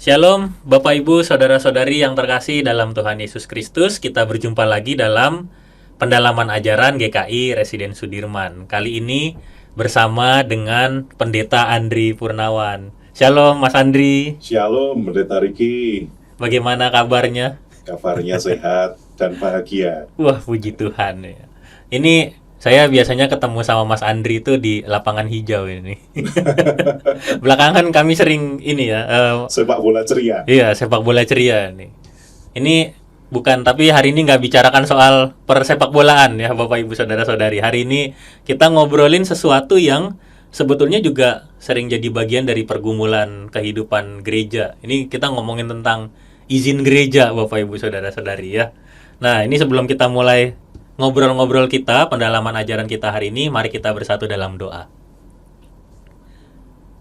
Shalom, Bapak Ibu, Saudara-saudari yang terkasih dalam Tuhan Yesus Kristus. Kita berjumpa lagi dalam pendalaman ajaran GKI Residen Sudirman. Kali ini bersama dengan Pendeta Andri Purnawan. Shalom, Mas Andri. Shalom, Pendeta Riki. Bagaimana kabarnya? Kabarnya sehat dan bahagia. Wah, puji Tuhan ya. Ini saya biasanya ketemu sama Mas Andri itu di lapangan hijau ini. Belakangan kami sering ini ya. Sepak bola ceria. Iya, sepak bola ceria nih. Ini bukan, tapi hari ini nggak bicarakan soal persepak bolaan ya, Bapak Ibu Saudara-saudari. Hari ini kita ngobrolin sesuatu yang sebetulnya juga sering jadi bagian dari pergumulan kehidupan gereja. Ini kita ngomongin tentang izin gereja, Bapak Ibu Saudara-saudari ya. Nah, ini sebelum kita mulai ngobrol-ngobrol kita, pendalaman ajaran kita hari ini, mari kita bersatu dalam doa.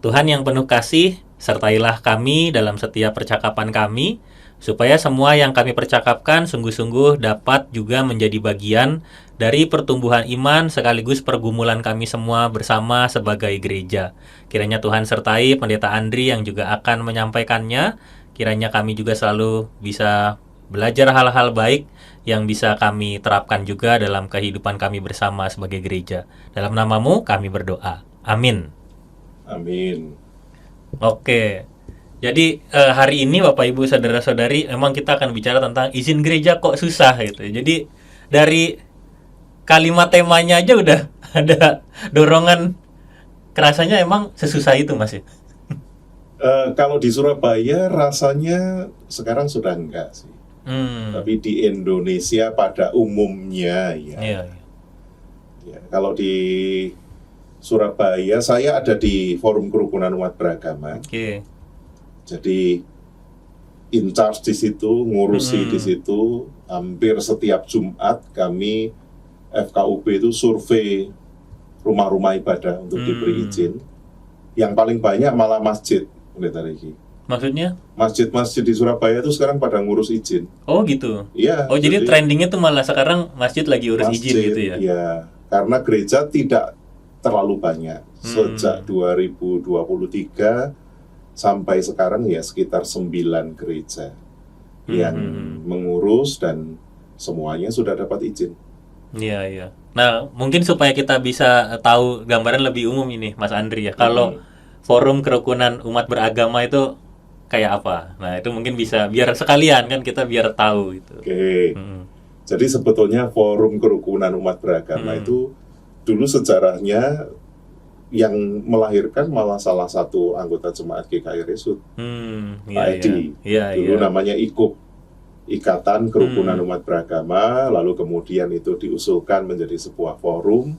Tuhan yang penuh kasih, sertailah kami dalam setiap percakapan kami, supaya semua yang kami percakapkan sungguh-sungguh dapat juga menjadi bagian dari pertumbuhan iman sekaligus pergumulan kami semua bersama sebagai gereja. Kiranya Tuhan sertai Pendeta Andri yang juga akan menyampaikannya. Kiranya kami juga selalu bisa belajar hal-hal baik yang bisa kami terapkan juga dalam kehidupan kami bersama sebagai gereja. Dalam namamu kami berdoa. Amin. Amin. Oke. Jadi hari ini Bapak Ibu Saudara-saudari, memang kita akan bicara tentang izin gereja kok susah gitu. Jadi dari kalimat temanya aja udah ada dorongan, kerasanya emang sesusah itu, Mas ya. Kalau di Surabaya rasanya sekarang sudah enggak sih. Tapi di Indonesia pada umumnya ya. Iya. Ya, kalau di Surabaya saya ada di Forum Kerukunan Umat Beragama. Oke. Jadi in charge di situ, ngurusi di situ. Hampir setiap Jumat kami FKUB itu survei rumah-rumah ibadah untuk diberi izin. Yang paling banyak malah masjid, Pendeta Riki. Maksudnya? Masjid-masjid di Surabaya itu sekarang pada ngurus izin. Oh gitu. Iya. Oh jadi trendingnya tuh malah sekarang masjid lagi urus izin gitu ya? Iya, karena gereja tidak terlalu banyak. Sejak 2023 sampai sekarang ya sekitar 9 gereja yang mengurus dan semuanya sudah dapat izin. Iya. Nah, mungkin supaya kita bisa tahu gambaran lebih umum ini, Mas Andri ya. Kalau Forum Kerukunan Umat Beragama itu kayak apa? Nah, itu mungkin bisa biar sekalian kan kita biar tahu gitu. Oke. Jadi sebetulnya Forum Kerukunan Umat Beragama itu dulu sejarahnya yang melahirkan malah salah satu anggota jemaat GKI Resut, Pak Edi. Dulu namanya IKUB, Ikatan Kerukunan Umat Beragama, lalu kemudian itu diusulkan menjadi sebuah forum,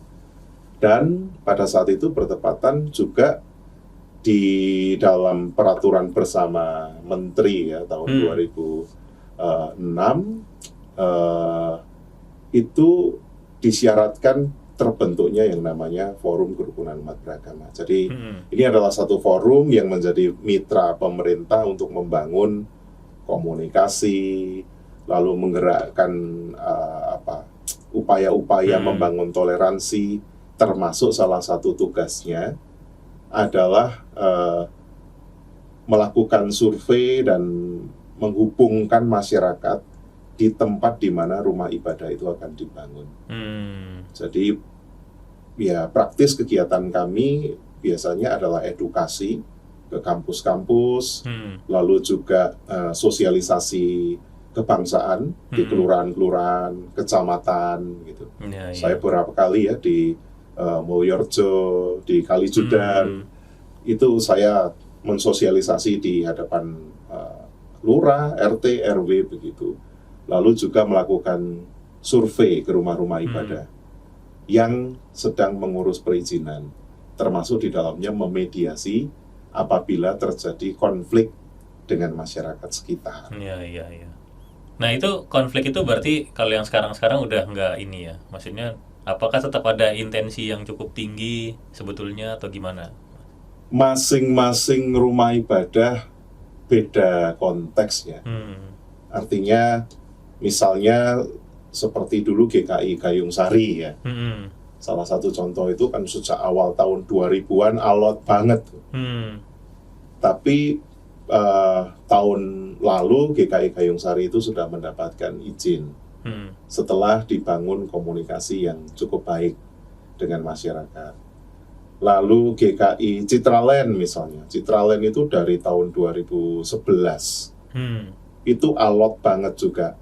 dan pada saat itu bertepatan juga di dalam peraturan bersama Menteri ya tahun 2006 itu disyaratkan terbentuknya yang namanya Forum Kerukunan Umat Beragama. Jadi ini adalah satu forum yang menjadi mitra pemerintah untuk membangun komunikasi, lalu menggerakkan upaya-upaya membangun toleransi, termasuk salah satu tugasnya adalah melakukan survei dan menghubungkan masyarakat di tempat di mana rumah ibadah itu akan dibangun. Jadi ya praktis kegiatan kami biasanya adalah edukasi ke kampus-kampus, lalu juga sosialisasi kebangsaan di kelurahan-kelurahan, kecamatan gitu. Saya beberapa kali ya di Mulyorjo, di Kalijudan, itu saya mensosialisasi di hadapan lurah, RT, RW begitu. Lalu juga melakukan survei ke rumah-rumah ibadah yang sedang mengurus perizinan, termasuk di dalamnya memediasi apabila terjadi konflik dengan masyarakat sekitar. Iya. Nah itu konflik itu berarti kalau yang sekarang udah nggak ini ya, maksudnya apakah tetap ada intensi yang cukup tinggi sebetulnya atau gimana? Masing-masing rumah ibadah beda konteksnya. Artinya misalnya seperti dulu GKI Gayung Sari ya. Salah satu contoh itu kan sejak awal tahun 2000-an alot banget. Tapi tahun lalu GKI Gayung Sari itu sudah mendapatkan izin setelah dibangun komunikasi yang cukup baik dengan masyarakat. Lalu GKI Citraland misalnya, Citraland itu dari tahun 2011 itu alot banget juga.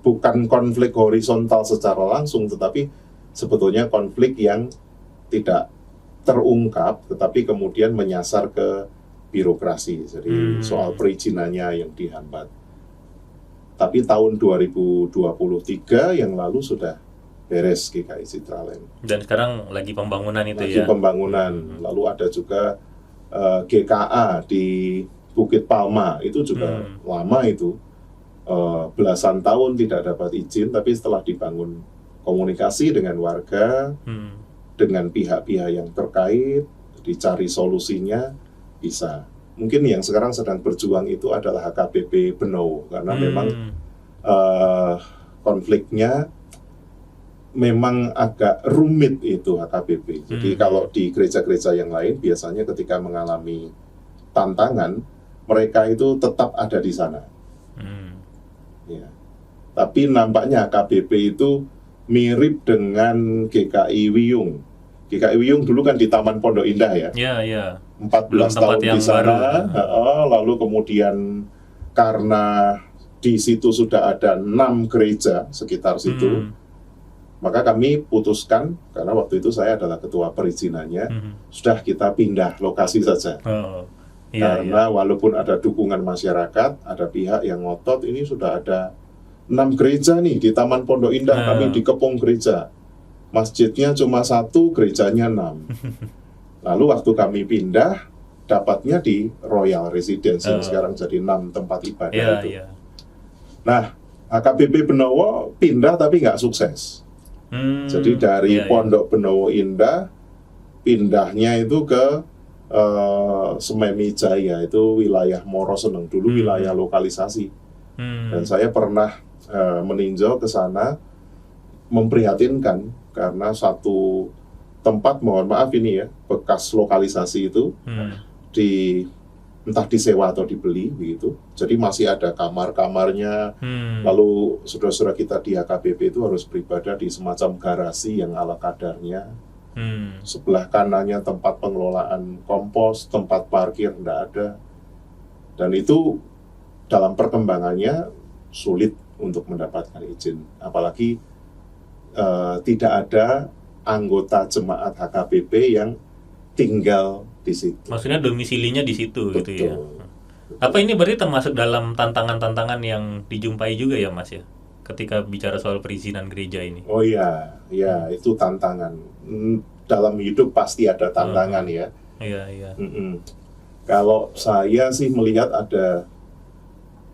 Bukan konflik horizontal secara langsung, tetapi sebetulnya konflik yang tidak terungkap, tetapi kemudian menyasar ke birokrasi. Jadi soal perizinannya yang dihambat. Tapi tahun 2023 yang lalu sudah beres GKI Citraland. Dan sekarang lagi pembangunan itu lagi ya? Pembangunan. Lalu ada juga GKA di Bukit Palma, itu juga lama itu. Belasan tahun tidak dapat izin, tapi setelah dibangun komunikasi dengan warga, dengan pihak-pihak yang terkait, dicari solusinya, bisa. Mungkin yang sekarang sedang berjuang itu adalah HKBP Benowo, karena memang konfliknya memang agak rumit itu HKBP. Jadi kalau di gereja-gereja yang lain biasanya ketika mengalami tantangan, mereka itu tetap ada di sana. Ya. Tapi nampaknya HKBP itu mirip dengan GKI Wiyung. GKI Wiyung dulu kan di Taman Pondok Indah ya. Iya. 14 tahun di sana, lalu kemudian karena di situ sudah ada 6 gereja sekitar situ, maka kami putuskan, karena waktu itu saya adalah ketua perizinannya, sudah kita pindah lokasi saja. Karena walaupun ada dukungan masyarakat, ada pihak yang ngotot, ini sudah ada 6 gereja nih di Taman Pondok Indah, kami dikepung gereja. Masjidnya cuma 1, gerejanya 6. Lalu waktu kami pindah, dapatnya di Royal Residence yang sekarang jadi 6 tempat ibadah itu. Nah, HKBP Benowo pindah tapi nggak sukses. Jadi dari Pondok Benowo Indah, pindahnya itu ke Sememi Jaya, itu wilayah Moroseneng, dulu wilayah lokalisasi. Dan saya pernah meninjau ke sana, memprihatinkan karena satu tempat, mohon maaf ini ya, bekas lokalisasi itu entah disewa atau dibeli begitu. Jadi masih ada kamar-kamarnya. Lalu saudara-saudara kita di HKBP itu harus beribadah di semacam garasi yang ala kadarnya. Sebelah kanannya tempat pengelolaan kompos, tempat parkir tidak ada. Dan itu dalam perkembangannya sulit untuk mendapatkan izin. Apalagi tidak ada anggota jemaat HKBP yang tinggal di situ. Maksudnya domisilinya di situ. Betul. Gitu ya. Apa ini berarti termasuk dalam tantangan-tantangan yang dijumpai juga ya Mas ya? Ketika bicara soal perizinan gereja ini. Oh iya, itu tantangan. Dalam hidup pasti ada tantangan ya. Iya. Kalau saya sih melihat ada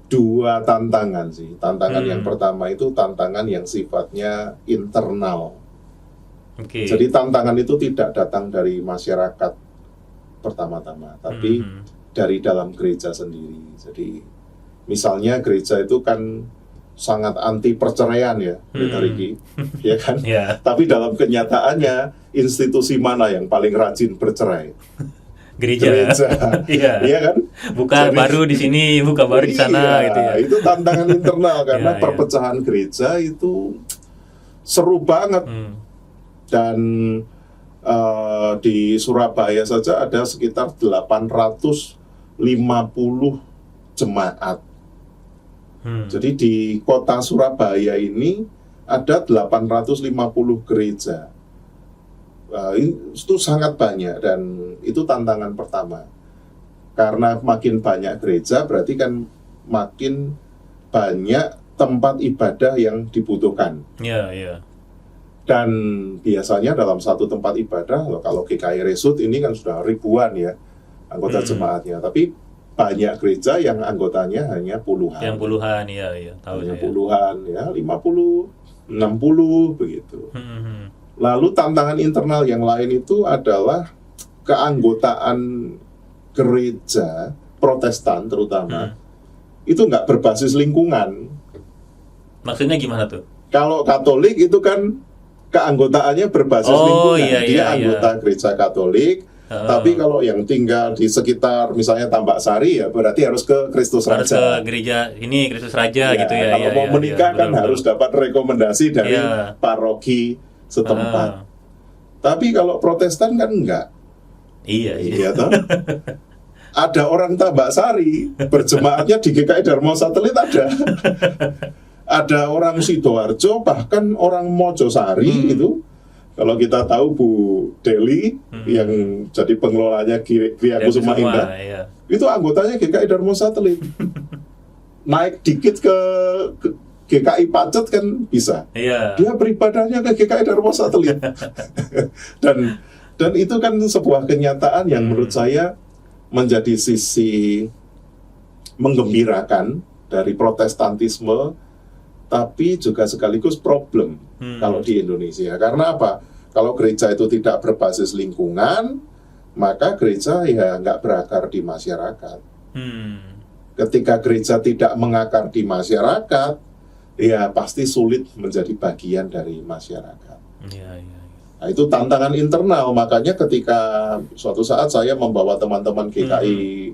2 tantangan sih. Tantangan yang pertama itu tantangan yang sifatnya internal. Jadi tantangan itu tidak datang dari masyarakat pertama-tama, tapi dari dalam gereja sendiri. Jadi misalnya gereja itu kan sangat anti perceraian ya, Riki, ya kan? Tapi dalam kenyataannya institusi mana yang paling rajin bercerai? Gereja. Iya kan? Buka baru di sini, buka baru di sana gitu ya. Itu tantangan internal karena perpecahan gereja itu seru banget. Dan di Surabaya saja ada sekitar 850 jemaat. Jadi di kota Surabaya ini ada 850 gereja. Itu sangat banyak dan itu tantangan pertama. Karena makin banyak gereja berarti kan makin banyak tempat ibadah yang dibutuhkan. Iya. Dan biasanya dalam satu tempat ibadah, kalau GKI Resut ini kan sudah ribuan ya anggota jemaatnya, tapi banyak gereja yang anggotanya hanya puluhan. Yang puluhan, iya, tahu hanya puluhan, ya 50, 60 begitu. Lalu tantangan internal yang lain itu adalah keanggotaan gereja Protestan terutama itu nggak berbasis lingkungan. Maksudnya gimana tuh? Kalau Katolik itu kan keanggotaannya berbasis lingkungan. Dia anggota gereja Katolik, Tapi kalau yang tinggal di sekitar misalnya Tambak Sari ya berarti harus ke Kristus Harus ke Raja. gereja ini Kristus Raja Ya, gitu ya. kalau mau menikah kan betul, harus betul. dapat rekomendasi dari Iya. paroki setempat. Ah, Tapi kalau Protestan kan enggak. iya, Iya toh? Ada orang Tambak Sari berjemaatnya di GKI Dharma Satelit ada. Ada orang Sidoarjo, bahkan orang Mojosari gitu. Kalau kita tahu Bu Deli yang jadi pengelolanya Gria Kusuma Indah, iya. itu anggotanya GKI Dharma Satelit. Naik dikit ke GKI Pacet kan bisa. Iya. Dia beribadahnya ke GKI Dharma Satelit. dan itu kan sebuah kenyataan yang menurut saya menjadi sisi menggembirakan dari Protestantisme, tapi juga sekaligus problem kalau di Indonesia. Karena apa? Kalau gereja itu tidak berbasis lingkungan, maka gereja ya nggak berakar di masyarakat. Ketika gereja tidak mengakar di masyarakat, ya pasti sulit menjadi bagian dari masyarakat. Iya. Nah, itu tantangan internal. Makanya ketika suatu saat saya membawa teman-teman GKI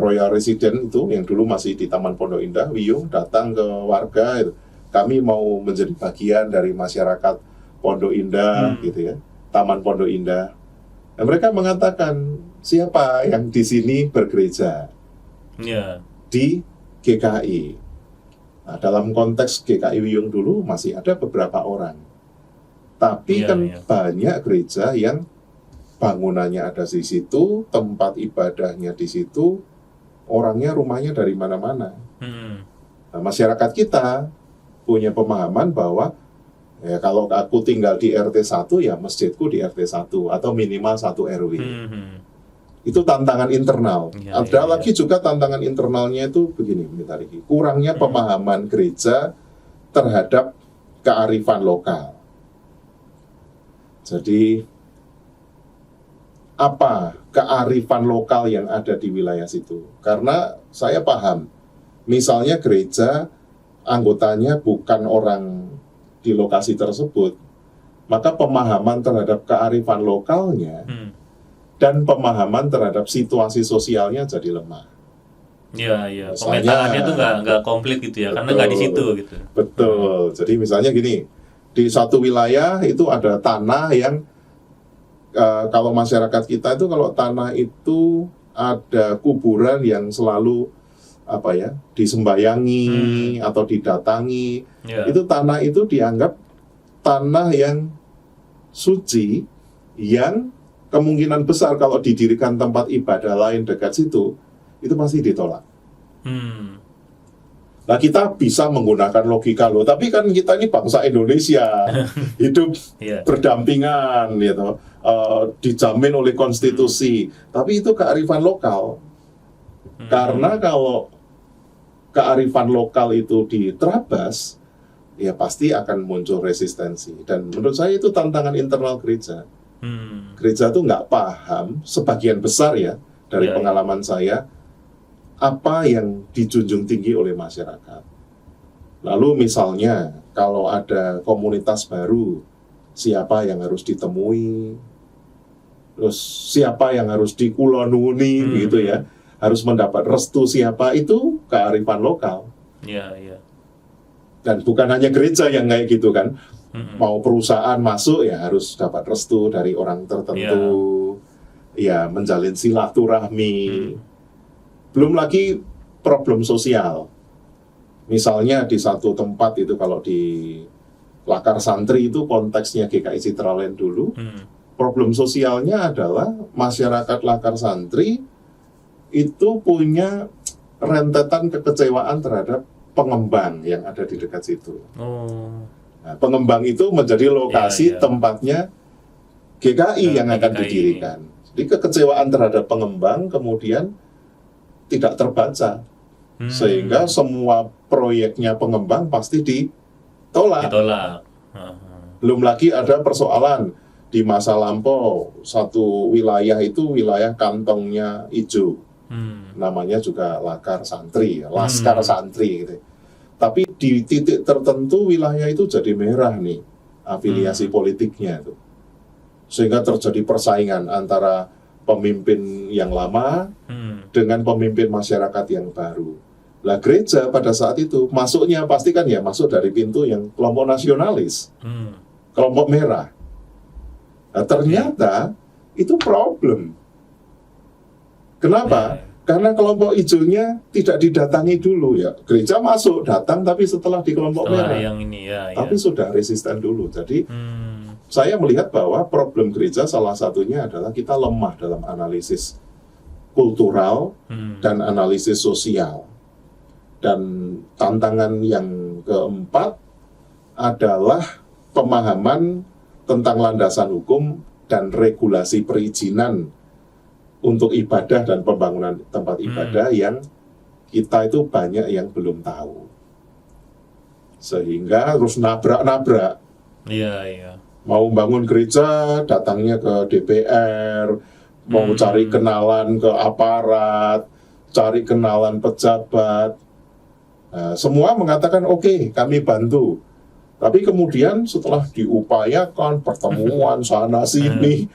Royal Resident itu yang dulu masih di Taman Pondok Indah, Wiyung, datang ke warga itu. Kami mau menjadi bagian dari masyarakat Pondok Indah gitu ya, Taman Pondok Indah. Dan mereka mengatakan, siapa yang di sini bergereja di GKI? Nah, dalam konteks GKI Wiyung dulu masih ada beberapa orang. Tapi banyak gereja yang bangunannya ada di situ, tempat ibadahnya di situ, orangnya rumahnya dari mana-mana. Nah, masyarakat kita punya pemahaman bahwa ya kalau aku tinggal di RT 1 ya masjidku di RT 1 atau minimal 1 RW. Itu tantangan internal. Ada lagi juga tantangan internalnya itu begini, kurangnya pemahaman gereja terhadap kearifan lokal. Jadi apa kearifan lokal yang ada di wilayah situ? Karena saya paham, misalnya gereja anggotanya bukan orang di lokasi tersebut, maka pemahaman terhadap kearifan lokalnya dan pemahaman terhadap situasi sosialnya jadi lemah. Iya. Pemetaannya tuh nggak komplit gitu ya, karena nggak di situ gitu. Betul. Jadi misalnya gini, di satu wilayah itu ada tanah yang kalau masyarakat kita itu kalau tanah itu ada kuburan yang selalu disembayangi atau didatangi, itu tanah itu dianggap tanah yang suci yang kemungkinan besar kalau didirikan tempat ibadah lain dekat situ itu pasti ditolak. Nah, kita bisa menggunakan logika loh, tapi kan kita ini bangsa Indonesia, hidup berdampingan, gitu, dijamin oleh konstitusi. Tapi itu kearifan lokal. Karena kalau kearifan lokal itu diterabas, ya pasti akan muncul resistensi. Dan menurut saya itu tantangan internal gereja. Gereja itu nggak paham, sebagian besar ya, dari pengalaman saya, apa yang dijunjung tinggi oleh masyarakat. Lalu misalnya kalau ada komunitas baru, siapa yang harus ditemui, terus siapa yang harus dikulonuni, begitu ya, harus mendapat restu siapa, itu kearifan lokal. Dan bukan hanya gereja yang kayak gitu kan, mau perusahaan masuk ya harus dapat restu dari orang tertentu, ya menjalin silaturahmi. Belum lagi problem sosial. Misalnya di satu tempat itu kalau di Lakar Santri itu konteksnya GKI Citraland dulu, problem sosialnya adalah masyarakat Lakar Santri itu punya rentetan kekecewaan terhadap pengembang yang ada di dekat situ. Nah, pengembang itu menjadi lokasi tempatnya GKI yang akan didirikan. Jadi kekecewaan terhadap pengembang kemudian tidak terbaca, sehingga semua proyeknya pengembang pasti ditolak. Belum lagi ada persoalan di masa lampau, satu wilayah itu wilayah kantongnya hijau, namanya juga Lakar Santri, Laskar Santri gitu. Tapi di titik tertentu wilayah itu jadi merah nih afiliasi politiknya itu, sehingga terjadi persaingan antara pemimpin yang lama dengan pemimpin masyarakat yang baru. Lah gereja pada saat itu masuknya pasti kan ya masuk dari pintu yang kelompok nasionalis, kelompok merah. Nah, ternyata itu problem. Kenapa? Karena kelompok hijaunya tidak didatangi dulu ya. Gereja masuk, datang tapi setelah di kelompok merah. Yang ini tapi sudah resisten dulu. Jadi saya melihat bahwa problem gereja salah satunya adalah kita lemah dalam analisis kultural dan analisis sosial. Dan tantangan yang keempat adalah pemahaman tentang landasan hukum dan regulasi perizinan untuk ibadah dan pembangunan tempat ibadah yang kita itu banyak yang belum tahu. Sehingga terus nabrak-nabrak. Iya. Mau bangun gereja, datangnya ke DPR, mau cari kenalan ke aparat, cari kenalan pejabat. Nah, semua mengatakan oke, kami bantu. Tapi kemudian setelah diupayakan pertemuan sana sini,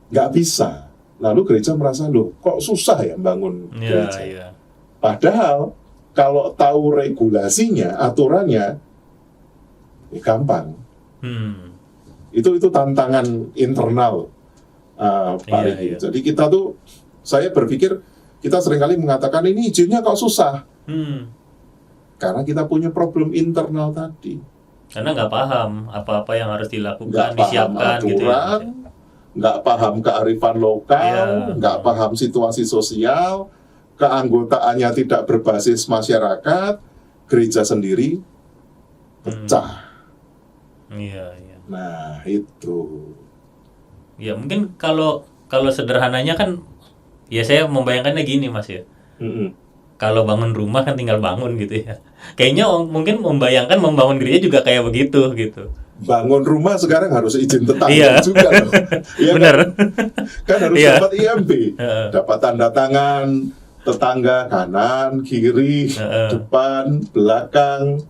nggak bisa. Lalu gereja merasa, loh kok susah ya bangun gereja. Padahal kalau tahu regulasinya, aturannya, ya gampang. Itu tantangan internal, Pak Riki. Jadi kita tuh, saya berpikir kita seringkali mengatakan ini izinnya kok susah. Karena kita punya problem internal tadi. Karena nggak paham apa-apa yang harus dilakukan, nggak disiapkan paham aturan, gitu ya. Nggak paham kearifan lokal, nggak paham situasi sosial, keanggotaannya tidak berbasis masyarakat, gereja sendiri pecah. Iya. Nah itu. Ya mungkin kalau sederhananya kan, ya saya membayangkannya gini Mas ya. Kalau bangun rumah kan tinggal bangun gitu ya. Kayaknya mungkin membayangkan membangun gereja juga kayak begitu gitu. Bangun rumah sekarang harus izin tetangga juga loh. Ya, benar. Kan harus dapat IMB, dapat tanda tangan tetangga kanan, kiri, depan, belakang,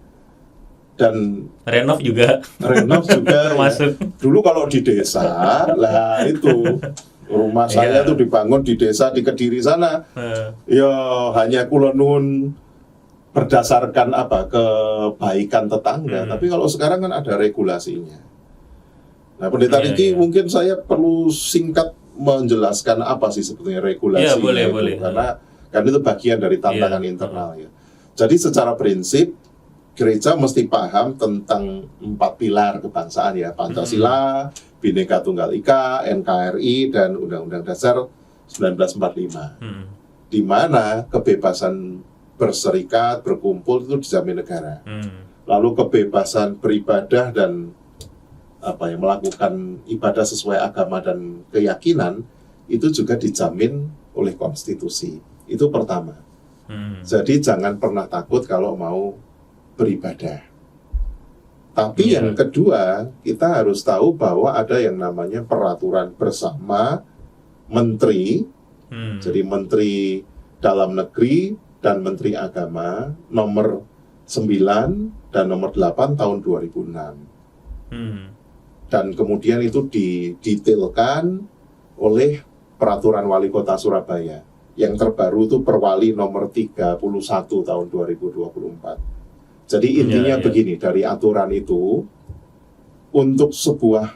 dan renov juga termasuk. Ya. Dulu kalau di desa, lah itu rumah saya tuh dibangun di desa di Kediri sana. Ya hanya kula nuwun berdasarkan kebaikan tetangga. Tapi kalau sekarang kan ada regulasinya. Nah, Pendeta Riki mungkin saya perlu singkat menjelaskan apa sih sebetulnya regulasinya boleh. Karena kan itu bagian dari tantangan internal ya. Jadi secara prinsip gereja mesti paham tentang 4 pilar kebangsaan ya, Pancasila, Bhinneka Tunggal Ika, NKRI, dan Undang-Undang Dasar 1945. Di mana kebebasan berserikat, berkumpul itu dijamin negara. Lalu kebebasan beribadah dan melakukan ibadah sesuai agama dan keyakinan itu juga dijamin oleh konstitusi. Itu pertama. Jadi jangan pernah takut kalau mau beribadah. Tapi yang kedua, kita harus tahu bahwa ada yang namanya peraturan bersama menteri. Jadi menteri dalam negeri dan Menteri Agama nomor 9 dan nomor 8 tahun 2006. Dan kemudian itu didetailkan oleh peraturan wali kota Surabaya. Yang terbaru itu Perwali nomor 31 tahun 2024. Jadi intinya begini, dari aturan itu, untuk sebuah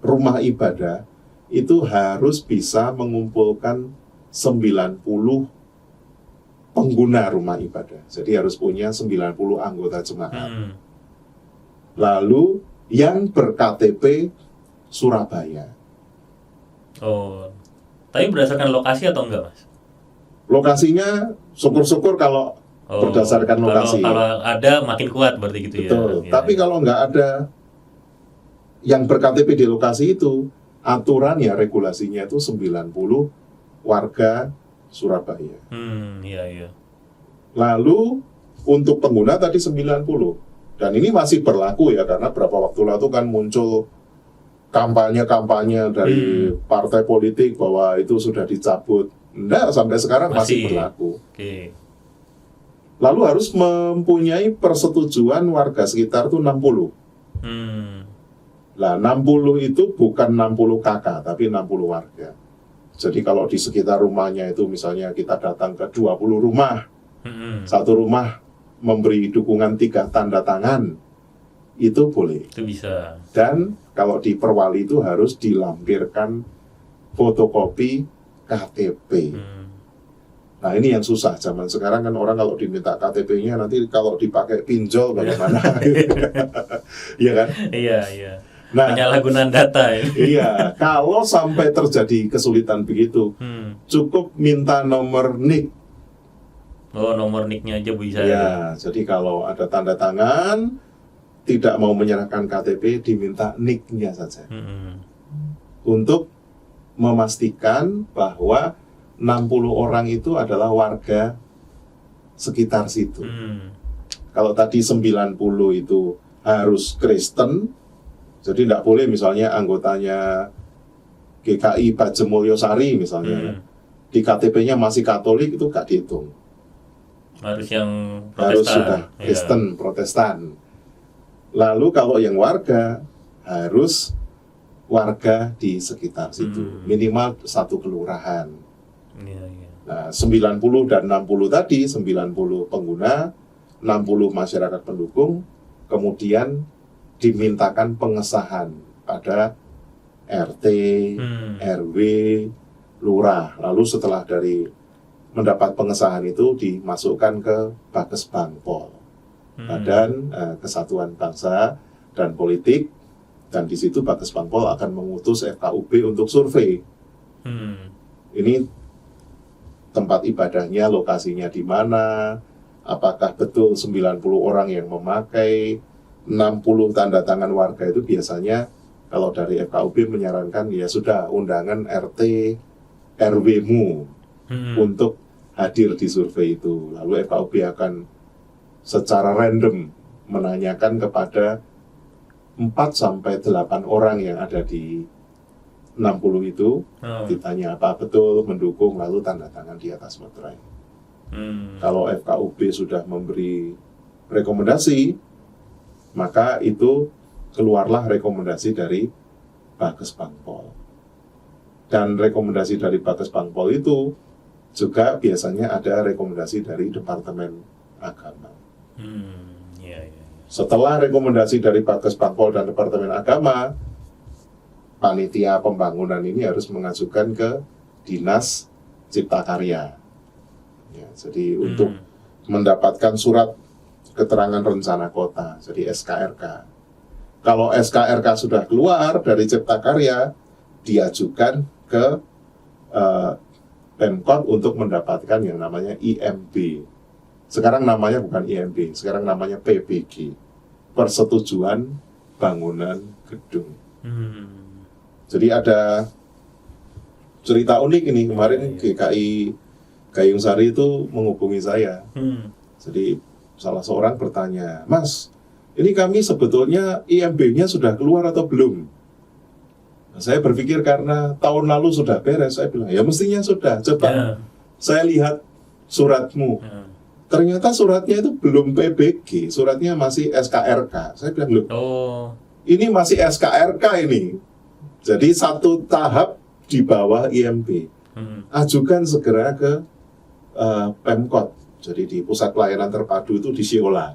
rumah ibadah itu harus bisa mengumpulkan 90 pengguna rumah ibadah. Jadi harus punya 90 anggota jemaat. Lalu yang ber-KTP Surabaya. Oh, tapi berdasarkan lokasi atau enggak, Mas? Lokasinya syukur-syukur kalau berdasarkan lokasi. Kalau ada makin kuat berarti gitu. Betul. Ya. Tapi kalau nggak ada yang ber-KTP di lokasi itu, aturannya, regulasinya itu 90 warga Surabaya. Iya. Lalu untuk pengguna tadi 90. Dan ini masih berlaku ya, karena berapa waktu lalu kan muncul kampanye-kampanye dari partai politik bahwa itu sudah dicabut. Enggak, sampai sekarang masih berlaku. Lalu harus mempunyai persetujuan warga sekitar itu 60. Nah, 60 itu bukan 60 kakak, tapi 60 warga. Jadi kalau di sekitar rumahnya itu misalnya kita datang ke 20 rumah, satu rumah memberi dukungan 3 tanda tangan, itu boleh. Itu bisa. Dan kalau di Perwali itu harus dilampirkan fotokopi KTP. Nah ini yang susah zaman sekarang kan, orang kalau diminta KTP-nya nanti kalau dipakai pinjol bagaimana? Iya kan? Iya. Nah, penyalahgunaan data ya. Iya, kalau sampai terjadi kesulitan begitu, cukup minta nomor NIK. Oh, nomor NIK-nya aja bisa. Ya, jadi kalau ada tanda tangan tidak mau menyerahkan KTP, diminta NIK-nya saja. Untuk memastikan bahwa 60 orang itu adalah warga sekitar situ. Kalau tadi 90 itu harus Kristen, jadi tidak boleh misalnya anggotanya GKI Bajemulyosari misalnya, di KTP-nya masih Katolik, itu nggak dihitung. Harus yang Protestan. Harus sudah Kristen, Protestan. Lalu kalau yang warga, harus warga di sekitar situ, minimal 1 kelurahan. Nah, 90 dan 60 tadi, 90 pengguna, 60 masyarakat pendukung, kemudian dimintakan pengesahan pada RT, RW, lurah. Lalu setelah dari mendapat pengesahan itu dimasukkan ke Bakes Bangpol, Badan Kesatuan Bangsa dan Politik, dan di situ Bakes Bangpol akan mengutus FKUB untuk survei. Ini tempat ibadahnya, lokasinya di mana, apakah betul 90 orang yang memakai, 60 tanda tangan warga itu biasanya kalau dari FKUB menyarankan ya sudah undangan RT RW-mu untuk hadir di survei itu. Lalu FKUB akan secara random menanyakan kepada 4-8 orang yang ada di 60 itu, ditanya apa betul mendukung, lalu tanda tangan di atas materai. Kalau FKUB sudah memberi rekomendasi, maka itu keluarlah rekomendasi dari Bakes Bangpol. Dan rekomendasi dari Bakes Bangpol itu juga biasanya ada rekomendasi dari Departemen Agama. Setelah rekomendasi dari Bakes Bangpol dan Departemen Agama, panitia pembangunan ini harus mengajukan ke Dinas Cipta Karya. Ya, jadi untuk mendapatkan surat keterangan rencana kota, jadi SKRK. Kalau SKRK sudah keluar dari Cipta Karya, diajukan ke Pemkot untuk mendapatkan yang namanya IMB. Sekarang namanya bukan IMB, sekarang namanya PBG, Persetujuan Bangunan Gedung. Jadi ada cerita unik ini, kemarin GKI Gayung Sari itu menghubungi saya. Jadi salah seorang bertanya, Mas, ini kami sebetulnya IMB-nya sudah keluar atau belum? Nah, saya berpikir karena tahun lalu sudah beres, saya bilang, ya mestinya sudah. Coba saya lihat suratmu. Ternyata suratnya itu belum PBG, suratnya masih SKRK. Saya bilang, loh, ini masih SKRK ini. Jadi satu tahap di bawah IMB. Ajukan segera ke Pemkot. Jadi di Pusat Pelayanan Terpadu itu di Siola.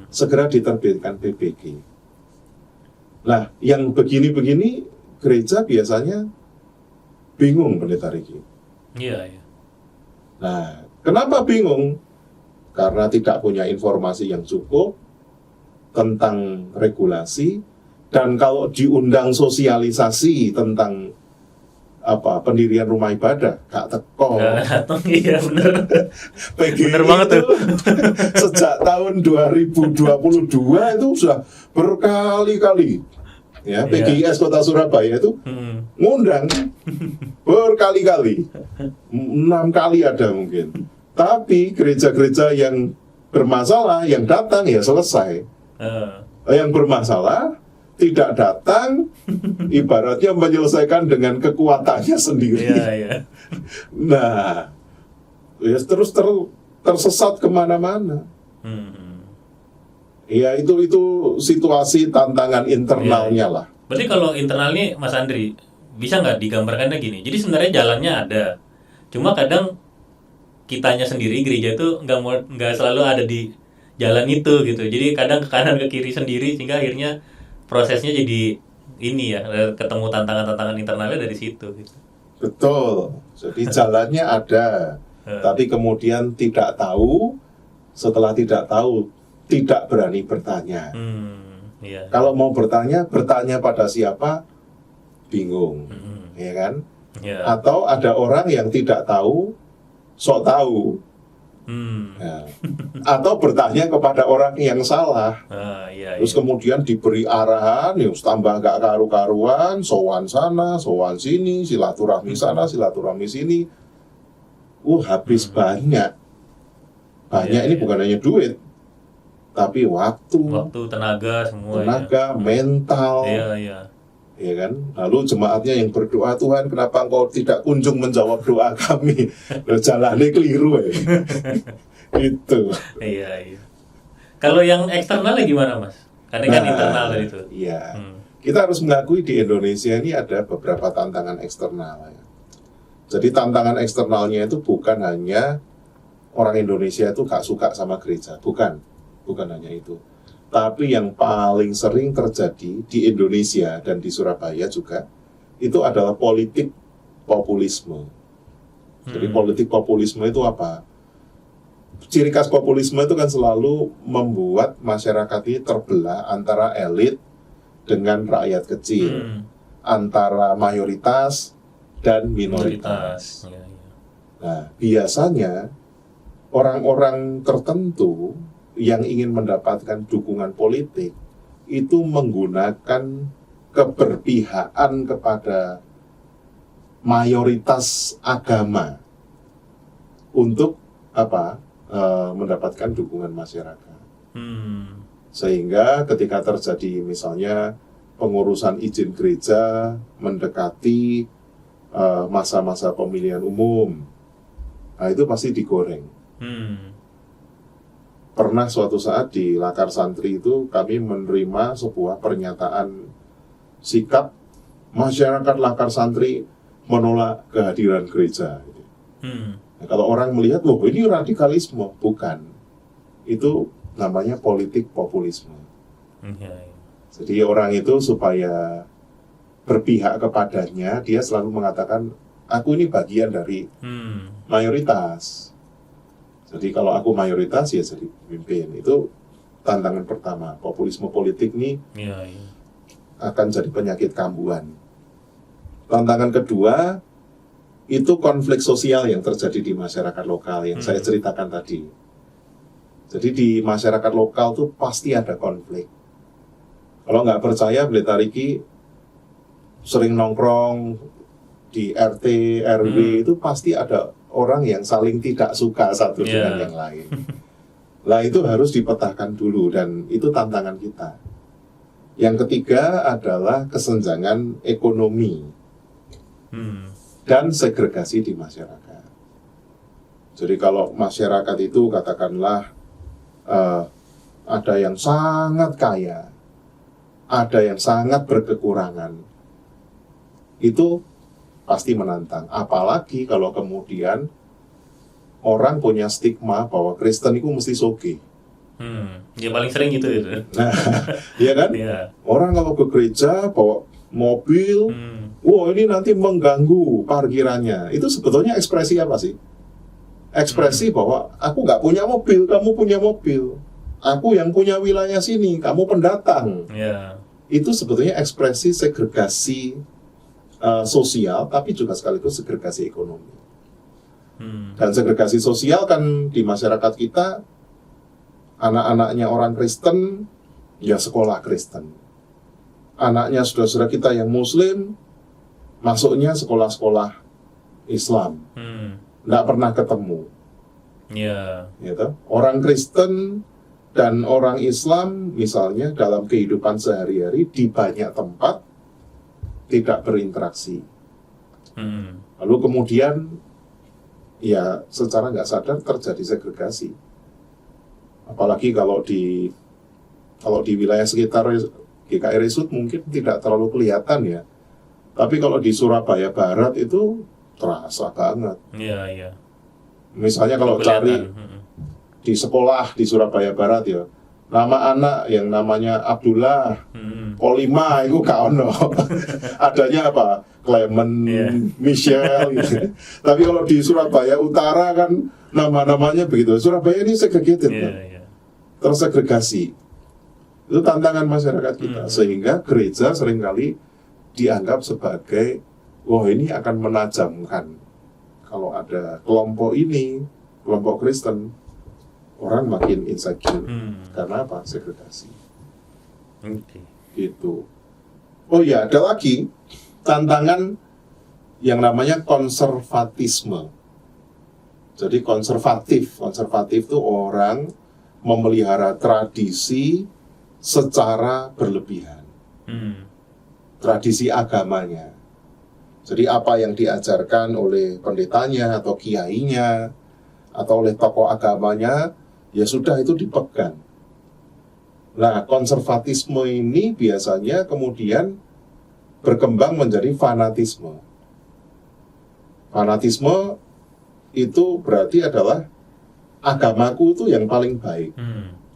Segera diterbitkan PBG. Nah, yang begini-begini gereja biasanya bingung, Pendeta Riki. Iya. Nah, kenapa bingung? Karena tidak punya informasi yang cukup tentang regulasi. Dan kalau diundang sosialisasi tentang pendirian rumah ibadah, gak teko. Iya bener. PGI bener banget tuh. Sejak tahun 2022 itu sudah berkali-kali, ya, PGIS Kota Surabaya itu ngundang berkali-kali, 6 kali ada mungkin. Tapi gereja-gereja yang bermasalah, yang datang ya selesai. Yang bermasalah tidak datang, ibaratnya menyelesaikan dengan kekuatannya sendiri. Nah, ya terus tersesat kemana-mana. Ya itu situasi tantangan internalnya lah. Berarti kalau internalnya Mas Andri bisa nggak digambarkannya gini? Jadi sebenarnya jalannya ada, cuma kadang kitanya sendiri gereja itu nggak selalu ada di jalan itu gitu. Jadi kadang ke kanan ke kiri sendiri sehingga akhirnya prosesnya jadi ini ya, ketemu tantangan-tantangan internalnya dari situ gitu. Betul. Jadi jalannya ada, tapi kemudian tidak tahu. Setelah tidak tahu, tidak berani bertanya. Iya. Kalau mau bertanya pada siapa? Bingung, ya kan? Iya. Atau ada orang yang tidak tahu, sok tahu. Ya. Atau bertanya kepada orang yang salah. Iya, Terus kemudian diberi arahan, ya tambah gak karu-karuan, sowan sana, sowan sini, silaturahmi sana, silaturahmi sini. Habis banyak. Banyak ini bukan hanya duit, tapi waktu, tenaga semua. mental. Iya. Ya kan? Lalu jemaatnya yang berdoa, Tuhan kenapa engkau tidak kunjung menjawab doa kami? Jalannya keliru ya. Itu. Iya. Kalau yang eksternalnya gimana, Mas? Karena kan internal tadi itu. Iya. Kita harus mengakui di Indonesia ini ada beberapa tantangan eksternal. Ya. Jadi tantangan eksternalnya itu bukan hanya orang Indonesia itu gak suka sama gereja, bukan hanya itu. Tapi yang paling sering terjadi di Indonesia dan di Surabaya juga itu adalah politik populisme. Jadi politik populisme itu apa? Ciri khas populisme itu kan selalu membuat masyarakat ini terbelah antara elit dengan rakyat kecil, antara mayoritas dan minoritas. Nah, biasanya orang-orang tertentu yang ingin mendapatkan dukungan politik itu menggunakan keberpihakan kepada mayoritas agama untuk mendapatkan dukungan masyarakat. Sehingga ketika terjadi misalnya pengurusan izin gereja mendekati masa-masa pemilihan umum, nah itu pasti digoreng. Pernah suatu saat di Lakar Santri itu kami menerima sebuah pernyataan sikap masyarakat Lakar Santri menolak kehadiran gereja. Nah, kalau orang melihat, loh ini radikalisme, bukan. Itu namanya politik populisme. Jadi orang itu supaya berpihak kepadanya, dia selalu mengatakan, aku ini bagian dari mayoritas. Jadi kalau aku mayoritas ya jadi pemimpin. Itu tantangan pertama. Populisme politik ini akan jadi penyakit kambuhan. Tantangan kedua, itu konflik sosial yang terjadi di masyarakat lokal yang saya ceritakan tadi. Jadi di masyarakat lokal tuh pasti ada konflik. Kalau nggak percaya, Pendeta Riki sering nongkrong di RT, RW, itu pasti ada orang yang saling tidak suka satu dengan yang lain. Lah itu harus dipetakan dulu dan itu tantangan kita. Yang ketiga adalah kesenjangan ekonomi dan segregasi di masyarakat. Jadi kalau masyarakat itu katakanlah ada yang sangat kaya, ada yang sangat berkekurangan, itu pasti menantang. Apalagi kalau kemudian orang punya stigma bahwa Kristen itu mesti soge. Ya paling sering gitu. Nah, iya kan? Orang kalau ke gereja bawa mobil, wah ini nanti mengganggu parkirannya. Itu sebetulnya ekspresi apa sih? Ekspresi bahwa aku nggak punya mobil, kamu punya mobil. Aku yang punya wilayah sini, kamu pendatang. Itu sebetulnya ekspresi segregasi sosial, tapi juga sekaligus segregasi ekonomi. Dan segregasi sosial kan di masyarakat kita, anak-anaknya orang Kristen, ya sekolah Kristen. Anaknya saudara-saudara kita yang Muslim, masuknya sekolah-sekolah Islam. Nggak pernah ketemu. Gitu. Orang Kristen dan orang Islam, misalnya dalam kehidupan sehari-hari di banyak tempat, tidak berinteraksi. Lalu kemudian ya secara nggak sadar terjadi segregasi. Apalagi kalau di wilayah sekitar GKI Resut mungkin tidak terlalu kelihatan ya. Tapi kalau di Surabaya Barat itu terasa banget. Iya, iya. Misalnya kalau cari di sekolah di Surabaya Barat ya, nama anak yang namanya Abdullah, Polima itu gak ono. Adanya apa? Clement, Michelle gitu. Tapi kalau di Surabaya Utara kan nama-namanya begitu. Surabaya ini segregated, tersegregasi. Itu tantangan masyarakat kita, sehingga gereja seringkali dianggap sebagai, wah ini akan menajamkan. Kalau ada kelompok ini, kelompok Kristen, orang makin insecure. Karena apa? Segregasi. Gitu. Oh ya, ada lagi tantangan yang namanya konservatisme. Jadi konservatif itu orang memelihara tradisi secara berlebihan. Tradisi agamanya. Jadi apa yang diajarkan oleh pendetanya atau kiainya atau oleh tokoh agamanya, ya sudah itu dipegang. Nah, konservatisme ini biasanya kemudian berkembang menjadi fanatisme. Fanatisme itu berarti adalah agamaku itu yang paling baik,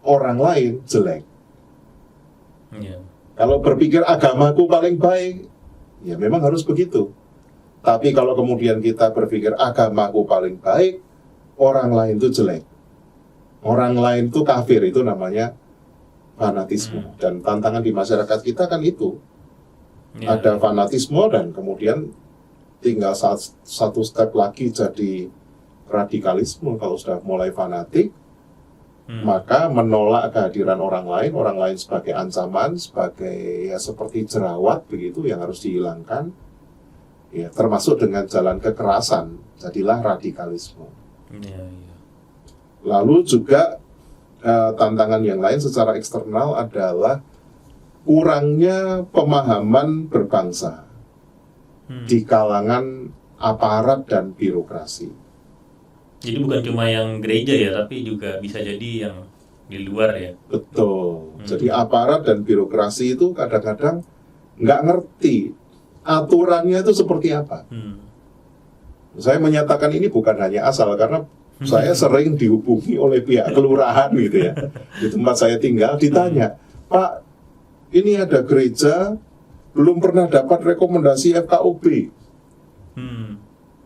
orang lain jelek. Kalau berpikir agamaku paling baik, ya memang harus begitu. Tapi kalau kemudian kita berpikir agamaku paling baik, orang lain itu jelek, orang lain itu kafir, itu namanya fanatisme. Dan tantangan di masyarakat kita kan itu. Ada fanatisme dan kemudian tinggal satu step lagi jadi radikalisme. Kalau sudah mulai fanatik, maka menolak kehadiran orang lain sebagai ancaman, sebagai ya seperti jerawat begitu yang harus dihilangkan. Ya, termasuk dengan jalan kekerasan, jadilah radikalisme. Lalu juga tantangan yang lain secara eksternal adalah kurangnya pemahaman berbangsa di kalangan aparat dan birokrasi. Jadi bukan cuma yang gereja ya, tapi juga bisa jadi yang di luar ya. Betul. Jadi aparat dan birokrasi itu kadang-kadang nggak ngerti aturannya itu seperti apa. Saya menyatakan ini bukan hanya asal, karena saya sering dihubungi oleh pihak kelurahan gitu ya. Di tempat saya tinggal ditanya, Pak, ini ada gereja belum pernah dapat rekomendasi FKUB.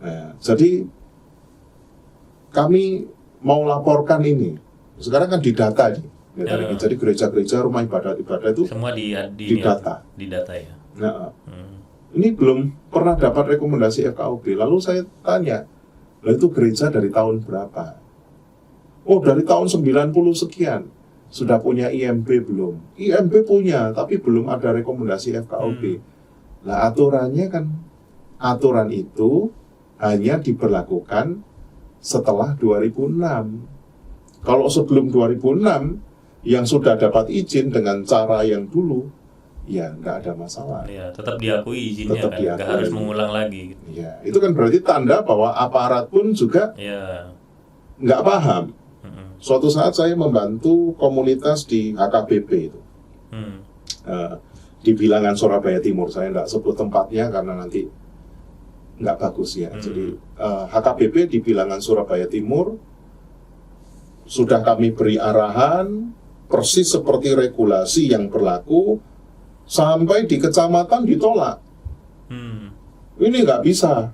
Nah, jadi kami mau laporkan ini. Sekarang kan didata nih. Jadi gereja-gereja, rumah ibadat itu semua didata. Didata ya. Nah, ini belum pernah dapat rekomendasi FKUB. Lalu saya tanya, lah itu gereja dari tahun berapa? Oh, dari tahun 90 sekian. Sudah punya IMB belum? IMB punya, tapi belum ada rekomendasi FKUB. Nah, aturan itu hanya diberlakukan setelah 2006. Kalau sebelum 2006 yang sudah dapat izin dengan cara yang dulu, ya nggak ada masalah. Ya, tetap diakui izinnya, nggak harus mengulang lagi. Ya, itu kan berarti tanda bahwa aparat pun juga nggak paham. Suatu saat saya membantu komunitas di HKBP itu, di bilangan Surabaya Timur. Saya nggak sebut tempatnya karena nanti nggak bagus ya. Jadi HKBP di bilangan Surabaya Timur sudah kami beri arahan persis seperti regulasi yang berlaku, sampai di kecamatan ditolak. Ini nggak bisa,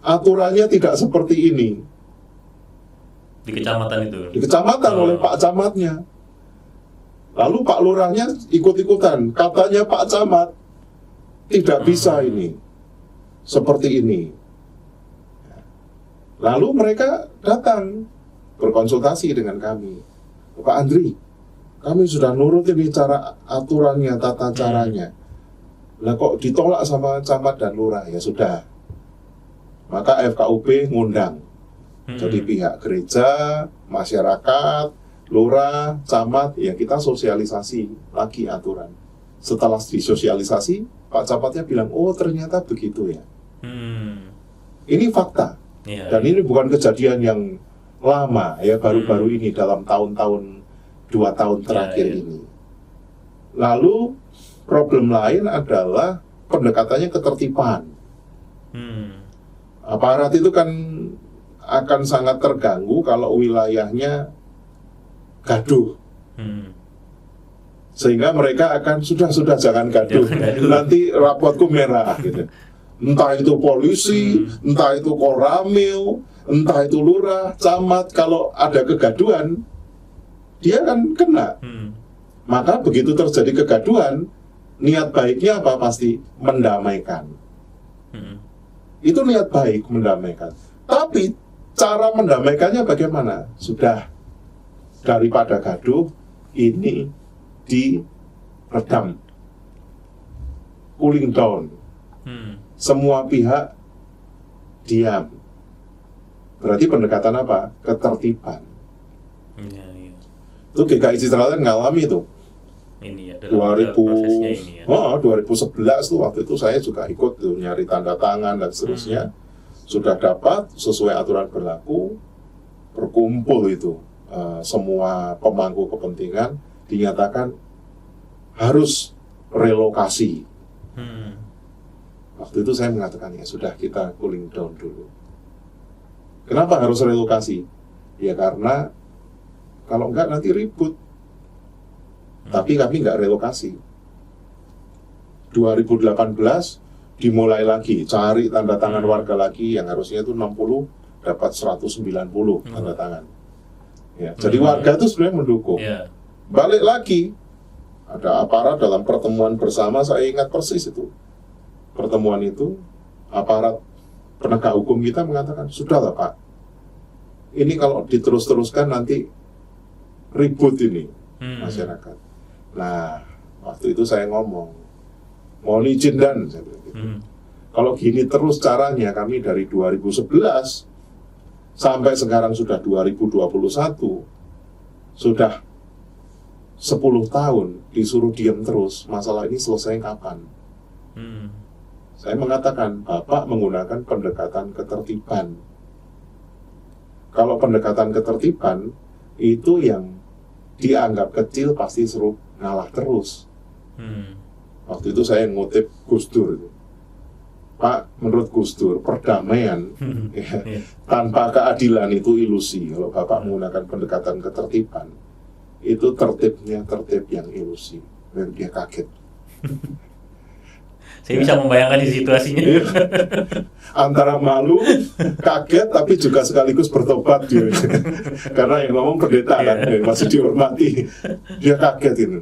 aturannya tidak seperti ini. Di kecamatan itu? Di kecamatan oleh Pak Camatnya. Lalu Pak Lurahnya ikut-ikutan. Katanya Pak Camat tidak bisa ini, seperti ini. Lalu mereka datang berkonsultasi dengan kami. Pak Andri, kami sudah nurut ini cara aturannya, tata caranya. Lah kok ditolak sama camat dan lurah? Ya sudah. Maka FKUB ngundang. Jadi pihak gereja, masyarakat, lurah, camat, ya kita sosialisasi lagi aturan. Setelah disosialisasi, Pak Camatnya bilang, oh ternyata begitu ya. Ini fakta. Dan ini bukan kejadian yang lama ya, baru-baru ini dalam tahun-tahun 2 tahun terakhir ini. Lalu problem lain adalah pendekatannya ketertiban. Hmm. Aparat itu kan akan sangat terganggu kalau wilayahnya gaduh. Sehingga mereka akan sudah jangan gaduh. Nanti rapotku merah gitu. Entah itu polisi, entah itu koramil, entah itu lurah, camat, kalau ada kegaduhan dia kan kena. Maka begitu terjadi kegaduhan, niat baiknya apa? Pasti mendamaikan. Itu niat baik, mendamaikan. Tapi cara mendamaikannya bagaimana? Sudah, daripada gaduh, ini diredam, cooling down. Semua pihak diam. Berarti pendekatan apa? Ketertiban. Iya. Itu GKI Citraland ngalami itu. Ini ya, dalam prosesnya ini ya. 2011 tuh, waktu itu saya juga ikut tuh nyari tanda tangan dan seterusnya. Sudah dapat sesuai aturan berlaku, berkumpul itu semua pemangku kepentingan, dinyatakan harus relokasi. Waktu itu saya mengatakan ya sudah, kita cooling down dulu. Kenapa harus relokasi? Ya karena kalau enggak nanti ribut. Tapi kami enggak relokasi. 2018 dimulai lagi, cari tanda tangan warga lagi, yang harusnya itu 60, dapat 190 tanda tangan. Ya, jadi warga itu sebenarnya mendukung. Balik lagi, ada aparat dalam pertemuan bersama, saya ingat persis itu. Pertemuan itu, aparat penegak hukum kita mengatakan, sudahlah Pak, ini kalau diterus-teruskan nanti ribut ini masyarakat. Nah, waktu itu saya ngomong, mohon izin dan saya bilang gitu. Kalau gini terus caranya, kami dari 2011 sampai sekarang sudah 2021, sudah 10 tahun disuruh diam terus, masalah ini selesai kapan? Saya mengatakan, Bapak menggunakan pendekatan ketertiban. Kalau pendekatan ketertiban, itu yang dianggap kecil pasti suruh ngalah terus. Waktu itu saya ngutip Gus Dur. Pak, menurut Gus Dur, perdamaian tanpa keadilan itu ilusi. Kalau Bapak menggunakan pendekatan ketertiban, itu tertibnya tertib yang ilusi. Dan dia kaget. Saya bisa membayangkan di situasinya. Antara malu, kaget, tapi juga sekaligus bertobat dia. Karena yang ngomong pendeta kan, masih dihormati. Dia kaget itu.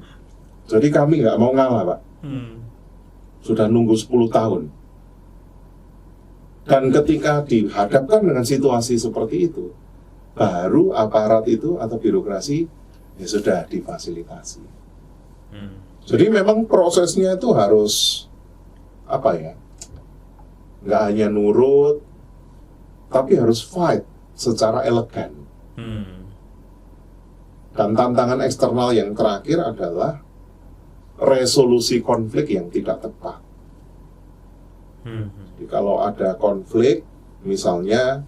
Jadi kami nggak mau ngalah, Pak. Sudah nunggu 10 tahun. Dan ketika dihadapkan dengan situasi seperti itu, baru aparat itu atau birokrasi ya sudah difasilitasi. Jadi memang prosesnya itu harus apa ya, nggak hanya nurut, tapi harus fight secara elegan. Dan tantangan eksternal yang terakhir adalah resolusi konflik yang tidak tepat. Jadi kalau ada konflik, misalnya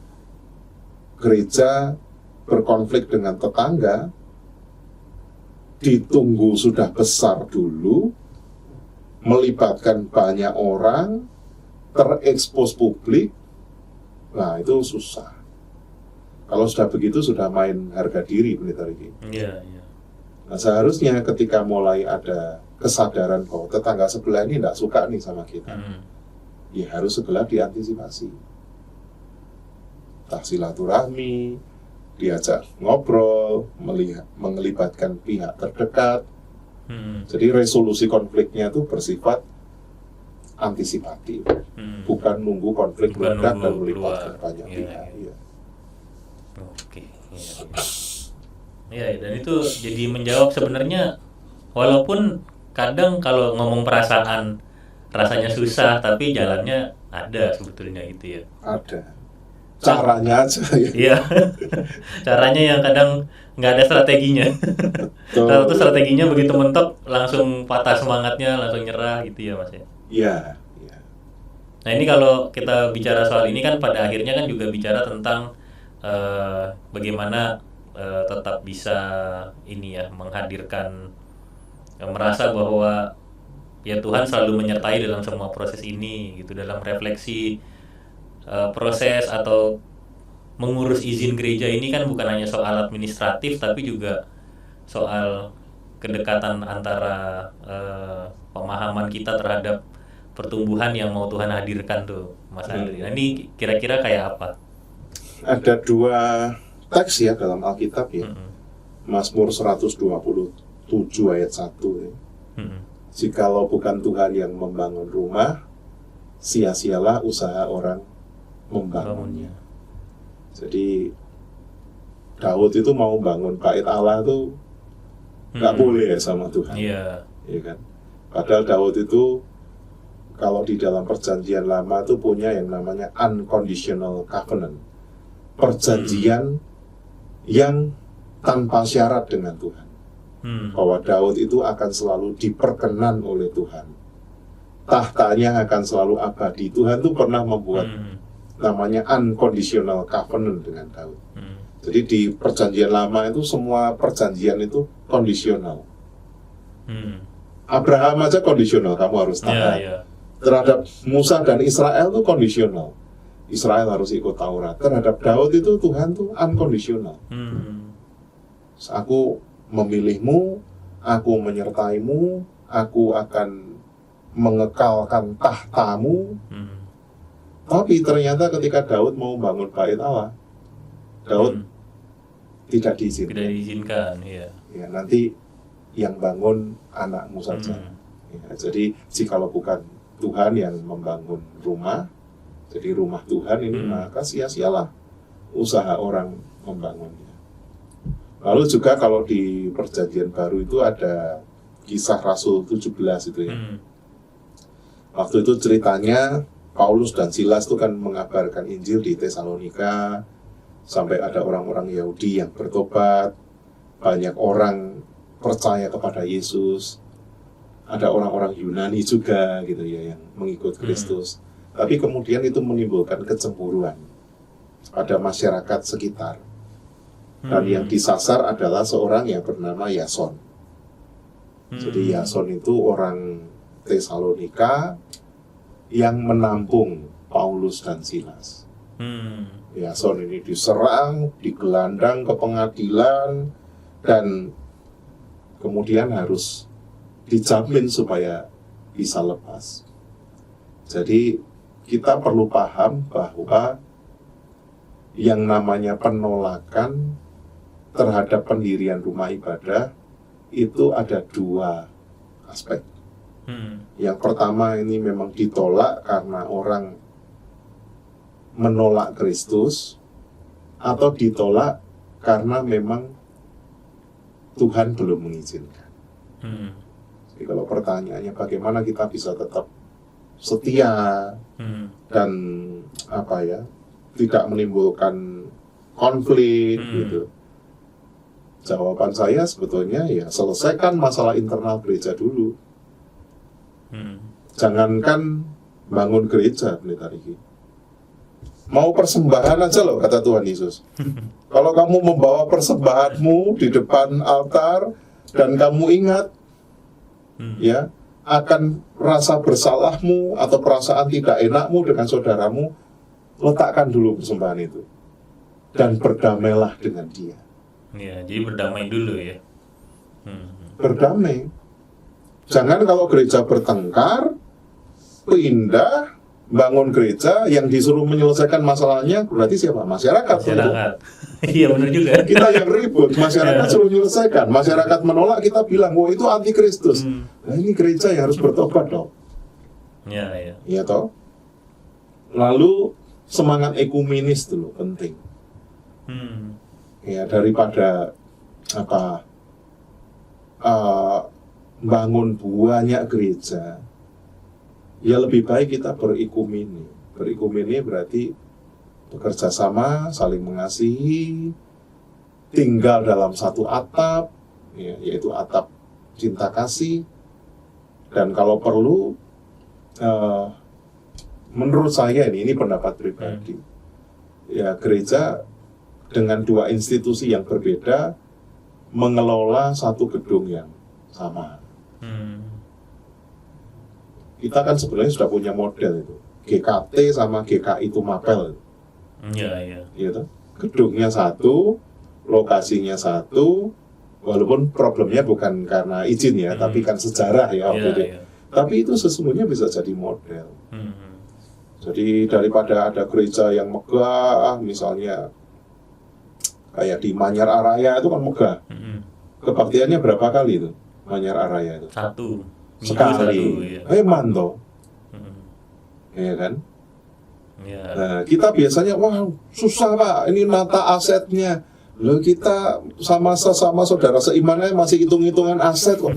gereja berkonflik dengan tetangga, ditunggu sudah besar dulu, melibatkan banyak orang, terekspos publik, nah itu susah. Kalau sudah begitu sudah main harga diri, Pendeta Riki. Nah seharusnya ketika mulai ada kesadaran bahwa tetangga sebelah ini tidak suka nih sama kita, ya harus segera diantisipasi. Entah silaturahmi, diajak ngobrol, melibatkan pihak terdekat. Jadi resolusi konfliknya itu bersifat antisipatif, bukan nunggu konflik meledak dan melibatkan banyak pihak. Oke. Ya, dan itu jadi menjawab sebenarnya, walaupun kadang kalau ngomong perasaan rasanya susah, tapi jalannya ada sebetulnya gitu ya. Ada. Caranya aja ya. Iya. Caranya yang kadang nggak ada strateginya. Kalau itu strateginya begitu mentok langsung patah semangatnya, langsung nyerah gitu ya Mas ya. Iya. Nah ini kalau kita bicara soal ini kan pada akhirnya kan juga bicara tentang bagaimana tetap bisa ini ya, menghadirkan merasa bahwa ya Tuhan selalu menyertai dalam semua proses ini gitu, dalam refleksi proses atau mengurus izin gereja ini kan bukan hanya soal administratif tapi juga soal kedekatan antara pemahaman kita terhadap pertumbuhan yang mau Tuhan hadirkan tuh, Mas Andri. Nah, ini kira-kira kayak apa? Ada dua teks ya dalam Alkitab ya. Mazmur 127 ayat 1 ya. Jikalau bukan Tuhan yang membangun rumah, sia-sialah usaha orang membangunnya. Jadi Daud itu mau bangun bait Allah tuh nggak boleh ya sama Tuhan. Iya. Ya kan? Padahal Daud itu kalau di dalam perjanjian lama itu punya yang namanya unconditional covenant, perjanjian yang tanpa syarat dengan Tuhan. Bahwa Daud itu akan selalu diperkenan oleh Tuhan, tahtanya akan selalu abadi. Tuhan tuh pernah membuat namanya unconditional covenant dengan Daud. Jadi di perjanjian lama itu semua perjanjian itu kondisional. Abraham aja kondisional, kamu harus taat. Terhadap Musa dan Israel itu kondisional, Israel harus ikut Taurat. Terhadap Daud itu Tuhan tuh unconditional. Aku memilihmu, aku menyertaimu, aku akan mengekalkan tahtamu. Tapi ternyata ketika Daud mau bangun bait Allah, Daud tidak diizinkan. Tidak diizinkan, ya. Ya, nanti yang bangun anakmu saja. Ya, jadi jikalau bukan Tuhan yang membangun rumah, jadi rumah Tuhan ini, maka sia-sialah usaha orang membangunnya. Lalu juga kalau di perjanjian baru itu ada Kisah Rasul 17 itu ya. Waktu itu ceritanya Paulus dan Silas itu kan mengabarkan Injil di Tesalonika, sampai ada orang-orang Yahudi yang bertobat, banyak orang percaya kepada Yesus, ada orang-orang Yunani juga gitu ya yang mengikut Kristus. Tapi kemudian itu menimbulkan kecemburuan pada masyarakat sekitar. Dan yang disasar adalah seorang yang bernama Yason. Jadi Yason itu orang Tesalonika yang menampung Paulus dan Silas. Yason ini diserang, digelandang ke pengadilan, dan kemudian harus dijamin supaya bisa lepas. Jadi kita perlu paham bahwa yang namanya penolakan terhadap pendirian rumah ibadah itu ada dua aspek. Yang pertama ini memang ditolak karena orang menolak Kristus, atau ditolak karena memang Tuhan belum mengizinkan. Jadi kalau pertanyaannya bagaimana kita bisa tetap setia dan tidak menimbulkan konflik gitu. Jawaban saya sebetulnya ya selesaikan masalah internal gereja dulu. Jangankan bangun gereja, Pendeta Riki. Mau persembahan aja loh, kata Tuhan Yesus. Kalau kamu membawa persembahanmu di depan altar dan kamu ingat ya akan rasa bersalahmu atau perasaan tidak enakmu dengan saudaramu, letakkan dulu persembahan itu dan berdamailah dengan dia. Ya, jadi berdamai dulu ya. Berdamai. Jangan kalau gereja bertengkar, pindah, bangun gereja, yang disuruh menyelesaikan masalahnya berarti siapa? Masyarakat. Iya benar juga. Kita yang ribut, masyarakat suruh menyelesaikan. Masyarakat menolak, kita bilang, wah itu anti Kristus. Nah ini gereja yang harus bertobat dong. Iya. Iya toh. Lalu semangat ekumenis dulu penting. Ya daripada bangun banyak gereja, ya lebih baik kita berikumeni. Berikumeni berarti bekerja sama, saling mengasihi, tinggal dalam satu atap, ya, yaitu atap cinta kasih. Dan kalau perlu, menurut saya ini pendapat pribadi, ya gereja dengan dua institusi yang berbeda mengelola satu gedung yang sama. kita kan sebenarnya sudah punya model itu. GKT sama GKI itu mapel. Iya. Gitu. Gedungnya satu, lokasinya satu, walaupun problemnya bukan karena izin ya, tapi kan sejarah ya. Tapi itu sesungguhnya bisa jadi model. Jadi daripada ada gereja yang megah, misalnya kayak di Manyar Araya itu kan megah. Kebaktiannya berapa kali itu Manyar Araya itu? Sekali. Mantap. Ya kan? Ya. Nah, kita biasanya wah susah Pak, ini nata asetnya. Loh kita sama saudara seimannya masih hitung-hitungan aset kok.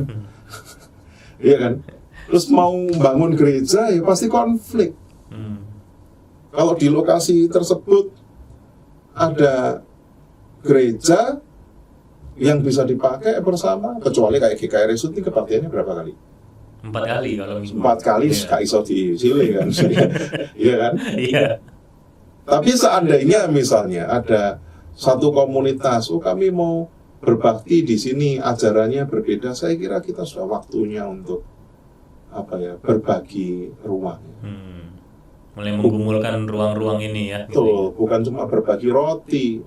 Iya kan? Terus mau bangun gereja ya pasti konflik. Kalau di lokasi tersebut ada gereja yang bisa dipakai bersama, kecuali kayak GKI Resut ini kebaktiannya berapa kali? 4 kali kalau minggu. 4 kali gak iso diisili kan. Iya kan? Iya. Tapi seandainya misalnya ada satu komunitas, kami mau berbakti di sini, ajarannya berbeda, saya kira kita sudah waktunya untuk berbagi rumah. Mulai menggumulkan ruang-ruang ini ya. Betul, bukan cuma berbagi roti.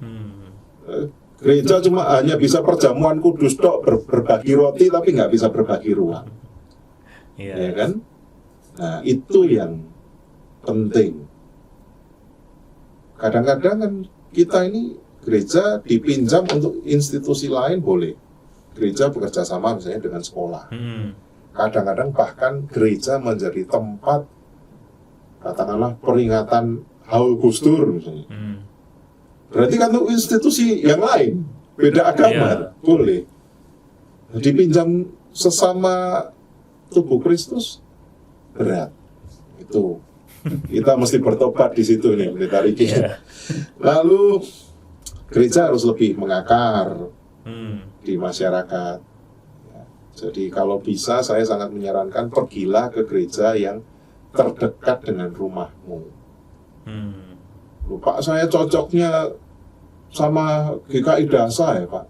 Gereja cuma hanya bisa perjamuan kudus tok, berbagi roti tapi nggak bisa berbagi ruang. Ya kan? Nah, itu yang penting. Kadang-kadang kan kita ini gereja dipinjam untuk institusi lain boleh. Gereja bekerja sama misalnya dengan sekolah. Kadang-kadang bahkan gereja menjadi tempat katakanlah peringatan haul Gus Dur misalnya. Berarti kan itu institusi yang lain, beda agama, boleh. Dipinjam sesama tubuh Kristus berat. Itu kita mesti bertobat di situ nih, Pendeta Riki. Lalu gereja harus lebih mengakar di masyarakat. Jadi kalau bisa saya sangat menyarankan pergilah ke gereja yang terdekat dengan rumahmu. Pak, saya cocoknya sama GKI Dasa ya Pak.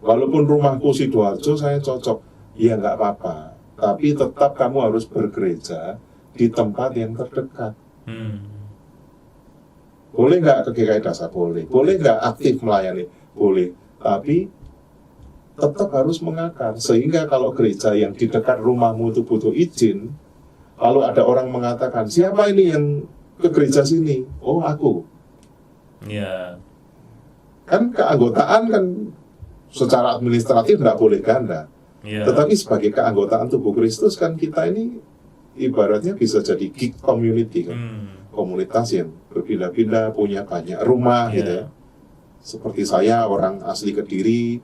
Walaupun rumahku Sidoarjo saya cocok. Ya nggak apa-apa, tapi tetap kamu harus bergereja di tempat yang terdekat. Boleh nggak ke GKI Dasa? Boleh. Boleh nggak aktif melayani? Boleh. Tapi tetap harus mengakar. Sehingga kalau gereja yang di dekat rumahmu itu butuh izin, lalu ada orang mengatakan, siapa ini yang ke gereja sini? Oh, aku. Ya. Kan keanggotaan kan secara administratif nggak boleh ganda. Tetapi sebagai keanggotaan tubuh Kristus kan kita ini ibaratnya bisa jadi gig community kan. Komunitas yang berpindah-pindah, punya banyak rumah gitu ya. Seperti saya orang asli Kediri,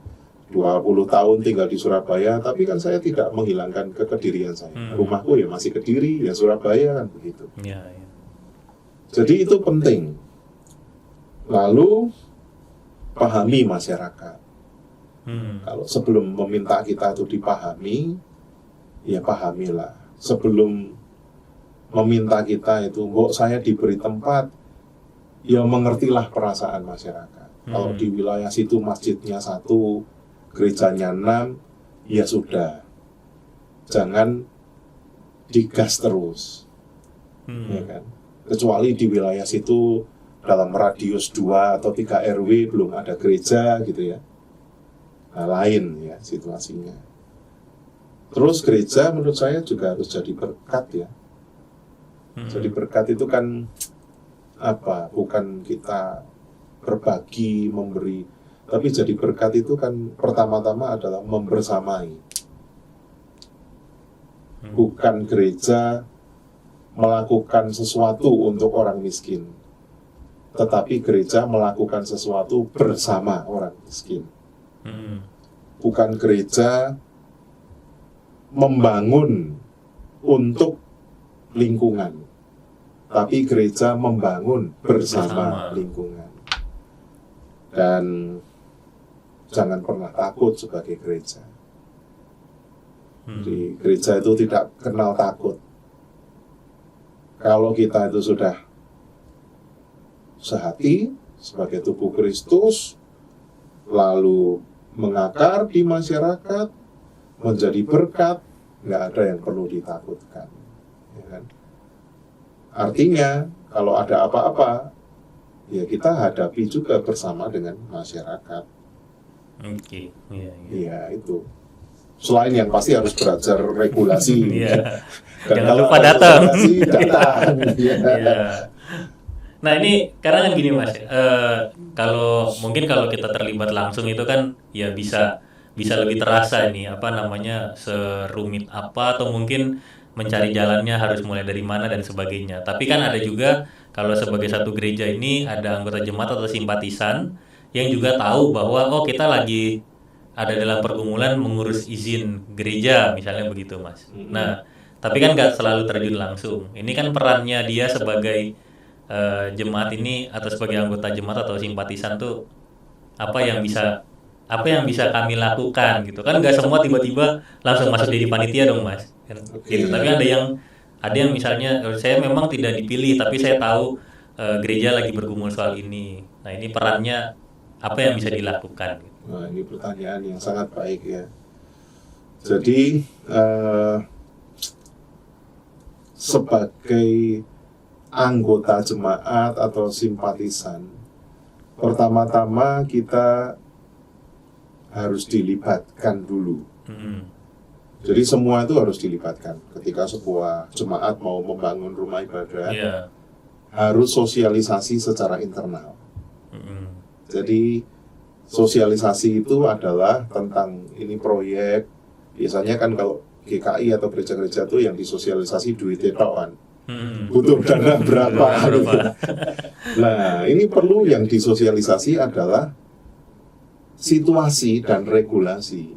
20 tahun tinggal di Surabaya, tapi kan saya tidak menghilangkan kekedirian saya. Rumahku ya masih Kediri, ya Surabaya kan begitu. Jadi itu penting. Lalu pahami masyarakat. Kalau sebelum meminta kita itu dipahami, ya pahamilah. Sebelum meminta kita itu, saya diberi tempat, ya mengertilah perasaan masyarakat. Kalau di wilayah situ masjidnya 1, gerejanya 6, ya sudah. Jangan digas terus. Ya kan? Kecuali di wilayah situ dalam radius 2 atau 3 RW belum ada gereja gitu ya. Nah, lain ya situasinya. Terus gereja menurut saya juga harus jadi berkat ya. Jadi berkat itu kan bukan kita berbagi, memberi, tapi jadi berkat itu kan pertama-tama adalah membersamai. Bukan gereja melakukan sesuatu untuk orang miskin, tetapi gereja melakukan sesuatu bersama orang miskin. Bukan gereja membangun untuk lingkungan, tapi gereja membangun bersama lingkungan. Dan jangan pernah takut sebagai gereja. Di gereja itu tidak kenal takut. Kalau kita itu sudah sehati sebagai tubuh Kristus, lalu mengakar di masyarakat, menjadi berkat, nggak ada yang perlu ditakutkan, ya kan? Artinya kalau ada apa-apa, ya kita hadapi juga bersama dengan masyarakat. Oke, iya. Iya itu. Selain yang pasti harus belajar regulasi. Iya. Dan Jangan kalau lupa ada datang. regulasi, datang. Iya. Iya. Nah ini karena kan gini Mas, kalau mungkin kalau kita terlibat langsung itu kan ya bisa lebih terasa ini apa namanya serumit apa atau mungkin mencari jalannya harus mulai dari mana dan sebagainya. Tapi kan ada juga kalau sebagai satu gereja ini ada anggota jemaat atau simpatisan yang juga tahu bahwa oh kita lagi ada dalam pergumulan mengurus izin gereja misalnya begitu Mas. Nah tapi kan nggak selalu terjun langsung. Ini kan perannya dia sebagai jemaat ini atau sebagai anggota jemaat atau simpatisan tuh apa yang bisa kami lakukan gitu kan nggak semua tiba-tiba langsung masuk jadi panitia dong Mas kan gitu. Tapi ada yang misalnya saya memang tidak dipilih tapi saya tahu gereja lagi bergumul soal ini. Nah ini perannya apa yang bisa dilakukan gitu. Nah, ini pertanyaan yang sangat baik ya. Jadi sebagai anggota jemaat atau simpatisan, pertama-tama kita harus dilibatkan dulu. Jadi semua itu harus dilibatkan. Ketika sebuah jemaat mau membangun rumah ibadah, harus sosialisasi secara internal. Jadi sosialisasi itu adalah tentang ini proyek. Biasanya kan kalau GKI atau gereja-gereja itu yang disosialisasi duitnya tok kan. Butuh dana berapa? Nah, ini perlu yang disosialisasi adalah situasi dan regulasi.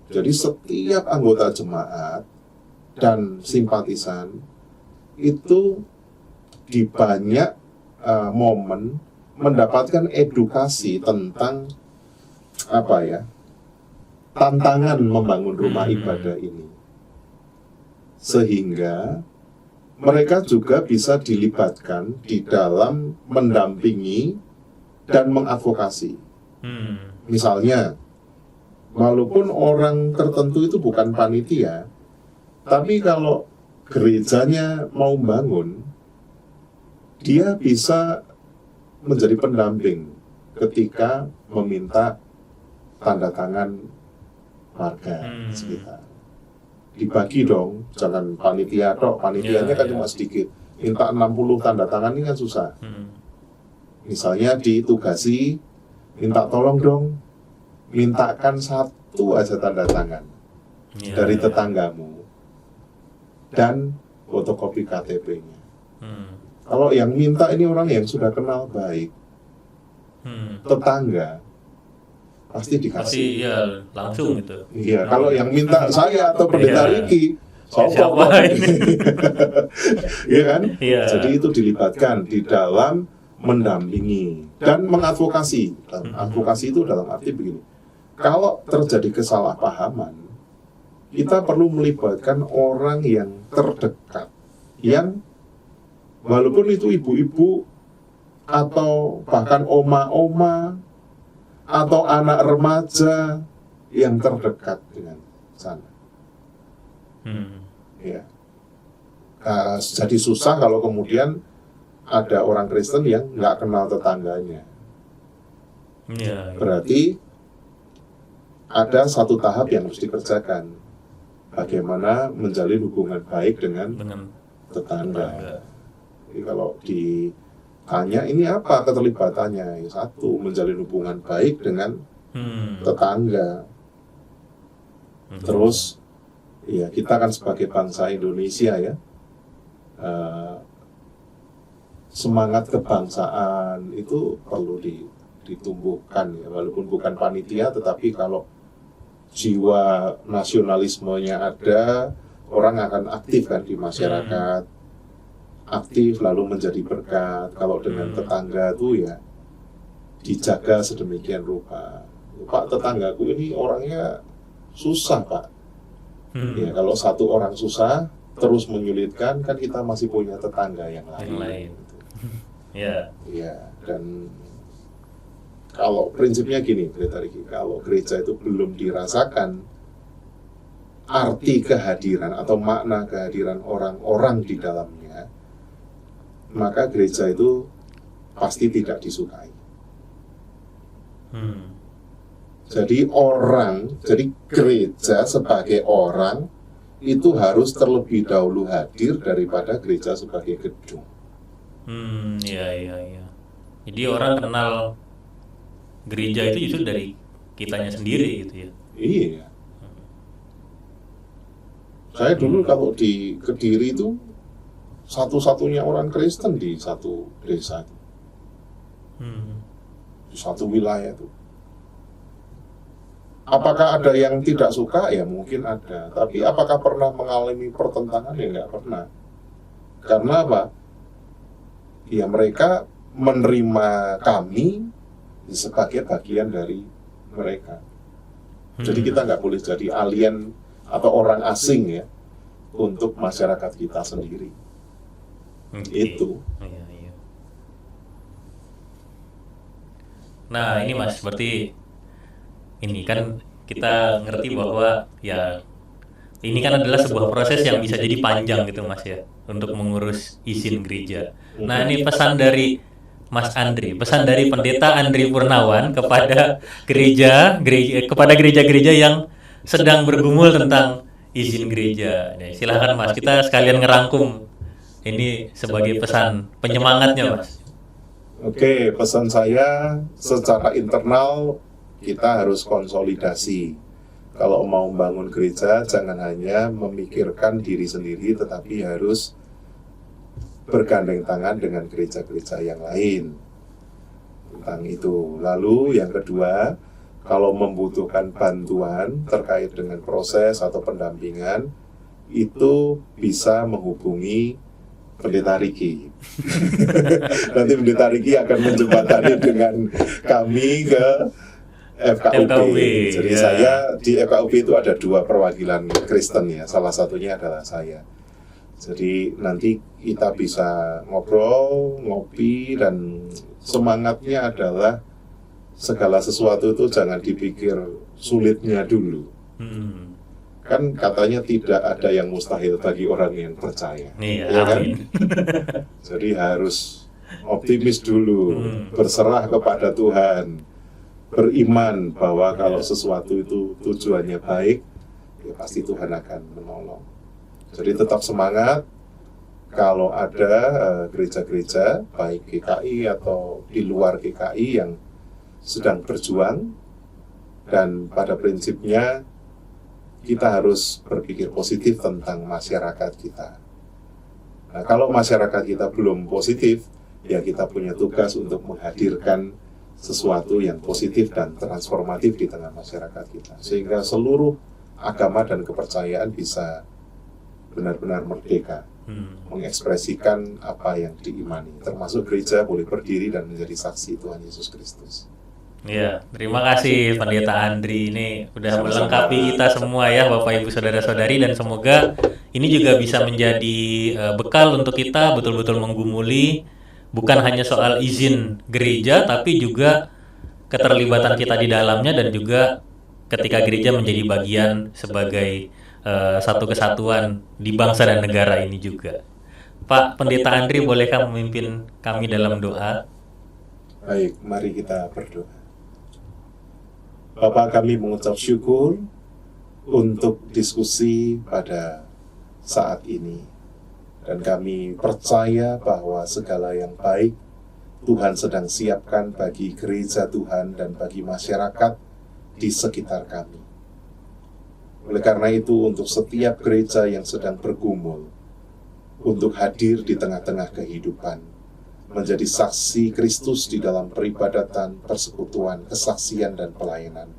Jadi setiap anggota jemaat dan simpatisan itu di banyak momen mendapatkan edukasi tentang tantangan membangun rumah ibadah ini, sehingga mereka juga bisa dilibatkan di dalam mendampingi dan mengadvokasi. Misalnya, walaupun orang tertentu itu bukan panitia, tapi kalau gerejanya mau bangun, dia bisa menjadi pendamping ketika meminta tanda tangan warga sekitar. Dibagi dong, jangan panitia tok, panitianya kan cuma sedikit. Minta 60 tanda tangan ini kan susah. Misalnya ditugasi, minta tolong dong, mintakan 1 aja tanda tangan dari tetanggamu dan fotokopi KTP-nya. Kalau yang minta ini orang yang sudah kenal baik, tetangga, pasti dikasih. Pasti ya langsung gitu. Iya, kalau yang minta saya atau pendeta Riki, siapa ini? Iya kan? Iya. Jadi itu dilibatkan di dalam mendampingi dan mengadvokasi. Advokasi itu dalam arti begini, kalau terjadi kesalahpahaman, kita perlu melibatkan orang yang terdekat, yang walaupun itu ibu-ibu atau bahkan oma-oma atau anak remaja yang terdekat dengan sana. Ya. Jadi susah kalau kemudian ada orang Kristen yang nggak kenal tetangganya. Berarti ada satu tahap yang harus dikerjakan. Bagaimana menjalin hubungan baik dengan tetangga. Jadi kalau ditanya ini apa keterlibatannya? Satu, menjalin hubungan baik dengan tetangga. Terus, ya kita kan sebagai bangsa Indonesia ya, semangat kebangsaan itu perlu ditumbuhkan ya, walaupun bukan panitia, tetapi kalau jiwa nasionalismenya ada, orang akan aktif kan di masyarakat, aktif lalu menjadi berkat. Kalau dengan tetangga tuh ya dijaga sedemikian rupa. Pak, tetanggaku ini orangnya susah Pak. Ya kalau satu orang susah terus menyulitkan, kan kita masih punya tetangga yang lain. Ya. Dan kalau prinsipnya gini, Pendeta Riki, kalau gereja itu belum dirasakan arti kehadiran atau makna kehadiran orang-orang di dalamnya, maka gereja itu pasti tidak disukai. Jadi gereja sebagai orang itu harus terlebih dahulu hadir daripada gereja sebagai gedung. Iya. Jadi orang kenal gereja itu justru dari kitanya sendiri gitu ya. Iya. Saya dulu kalau di Kediri itu satu-satunya orang Kristen di satu desa itu. Di satu wilayah itu. Apakah ada yang tidak suka? Ya mungkin ada. Tapi apakah pernah mengalami pertentangan? Ya nggak pernah. Karena apa? Ya mereka menerima kami sebagai bagian dari mereka. Jadi kita nggak boleh jadi alien atau orang asing ya untuk masyarakat kita sendiri. Itu. Iya. Nah ini Mas, berarti ini kan kita ngerti bahwa ya ini kan adalah sebuah proses yang bisa jadi panjang gitu Mas ya, untuk mengurus izin gereja. Nah ini pesan dari Mas Andri, pesan dari Pendeta Andri Purnawan kepada gereja-gereja yang sedang bergumul tentang izin gereja. Nih, silahkan Mas, kita sekalian ngerangkum ini sebagai pesan penyemangatnya Mas. Oke, pesan saya secara internal kita harus konsolidasi. Kalau mau membangun gereja, jangan hanya memikirkan diri sendiri, tetapi harus bergandeng tangan dengan gereja-gereja yang lain. Tentang itu. Lalu yang kedua, kalau membutuhkan bantuan terkait dengan proses atau pendampingan, itu bisa menghubungi Pendeta Riki. Nanti Pendeta Riki akan menjembatani dengan kami ke FKUP. Jadi saya di FKUP itu ada 2 perwakilan Kristen ya, salah satunya adalah saya. Jadi nanti kita bisa ngobrol, ngopi, dan semangatnya adalah segala sesuatu itu jangan dipikir sulitnya dulu. Kan katanya tidak ada yang mustahil bagi orang yang percaya. Ya kan? Jadi harus optimis dulu, berserah kepada Tuhan, beriman bahwa kalau sesuatu itu tujuannya baik, ya pasti Tuhan akan menolong. Jadi tetap semangat. Kalau ada gereja-gereja, baik GKI atau di luar GKI yang sedang berjuang, dan pada prinsipnya kita harus berpikir positif tentang masyarakat kita. Nah, kalau masyarakat kita belum positif, ya kita punya tugas untuk menghadirkan sesuatu yang positif dan transformatif di tengah masyarakat kita, sehingga seluruh agama dan kepercayaan bisa benar-benar merdeka, mengekspresikan apa yang diimani, termasuk gereja boleh berdiri dan menjadi saksi Tuhan Yesus Kristus. Ya, terima kasih Pendeta Andri, ini udah melengkapi kita semua ya Bapak Ibu Saudara-saudari, dan semoga ini juga bisa menjadi bekal untuk kita betul-betul menggumuli bukan hanya soal izin gereja, tapi juga keterlibatan kita di dalamnya, dan juga ketika gereja menjadi bagian sebagai satu kesatuan di bangsa dan negara ini juga. Pak Pendeta Andri, bolehkah memimpin kami dalam doa? Baik, mari kita berdoa. Bapak, kami mengucap syukur untuk diskusi pada saat ini. Dan kami percaya bahwa segala yang baik Tuhan sedang siapkan bagi gereja Tuhan dan bagi masyarakat di sekitar kami. Oleh karena itu, untuk setiap gereja yang sedang bergumul, untuk hadir di tengah-tengah kehidupan, menjadi saksi Kristus di dalam peribadatan, persekutuan, kesaksian, dan pelayanan.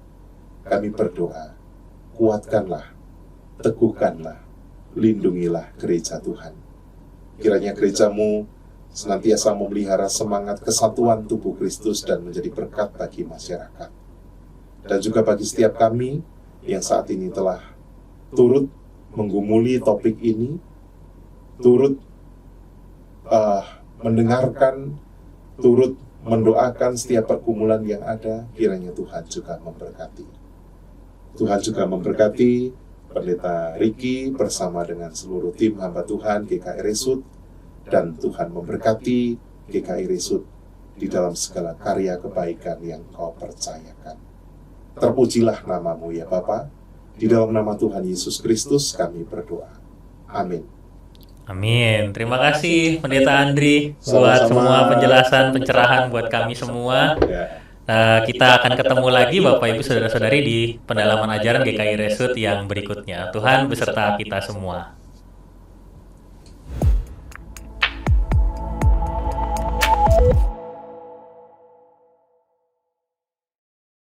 Kami berdoa, kuatkanlah, teguhkanlah, lindungilah gereja Tuhan. Kiranya gerejamu senantiasa memelihara semangat kesatuan tubuh Kristus dan menjadi berkat bagi masyarakat. Dan juga bagi setiap kami yang saat ini telah turut menggumuli topik ini, turut mendengarkan, turut mendoakan setiap pergumulan yang ada, kiranya Tuhan juga memberkati. Tuhan juga memberkati Pendeta Riki bersama dengan seluruh tim hamba Tuhan GKI Resut, dan Tuhan memberkati GKI Resut di dalam segala karya kebaikan yang Kau percayakan. Terpujilah nama-Mu ya Bapa. Di dalam nama Tuhan Yesus Kristus kami berdoa. Amin. Amin. Terima kasih Pendeta Andri Sama-sama. buat semua penjelasan, pencerahan buat kami semua. Ya. Kita akan ketemu lagi Bapak Ibu Saudara-saudari di pendalaman ajaran GKI Resut yang berikutnya. Tuhan beserta kita semua.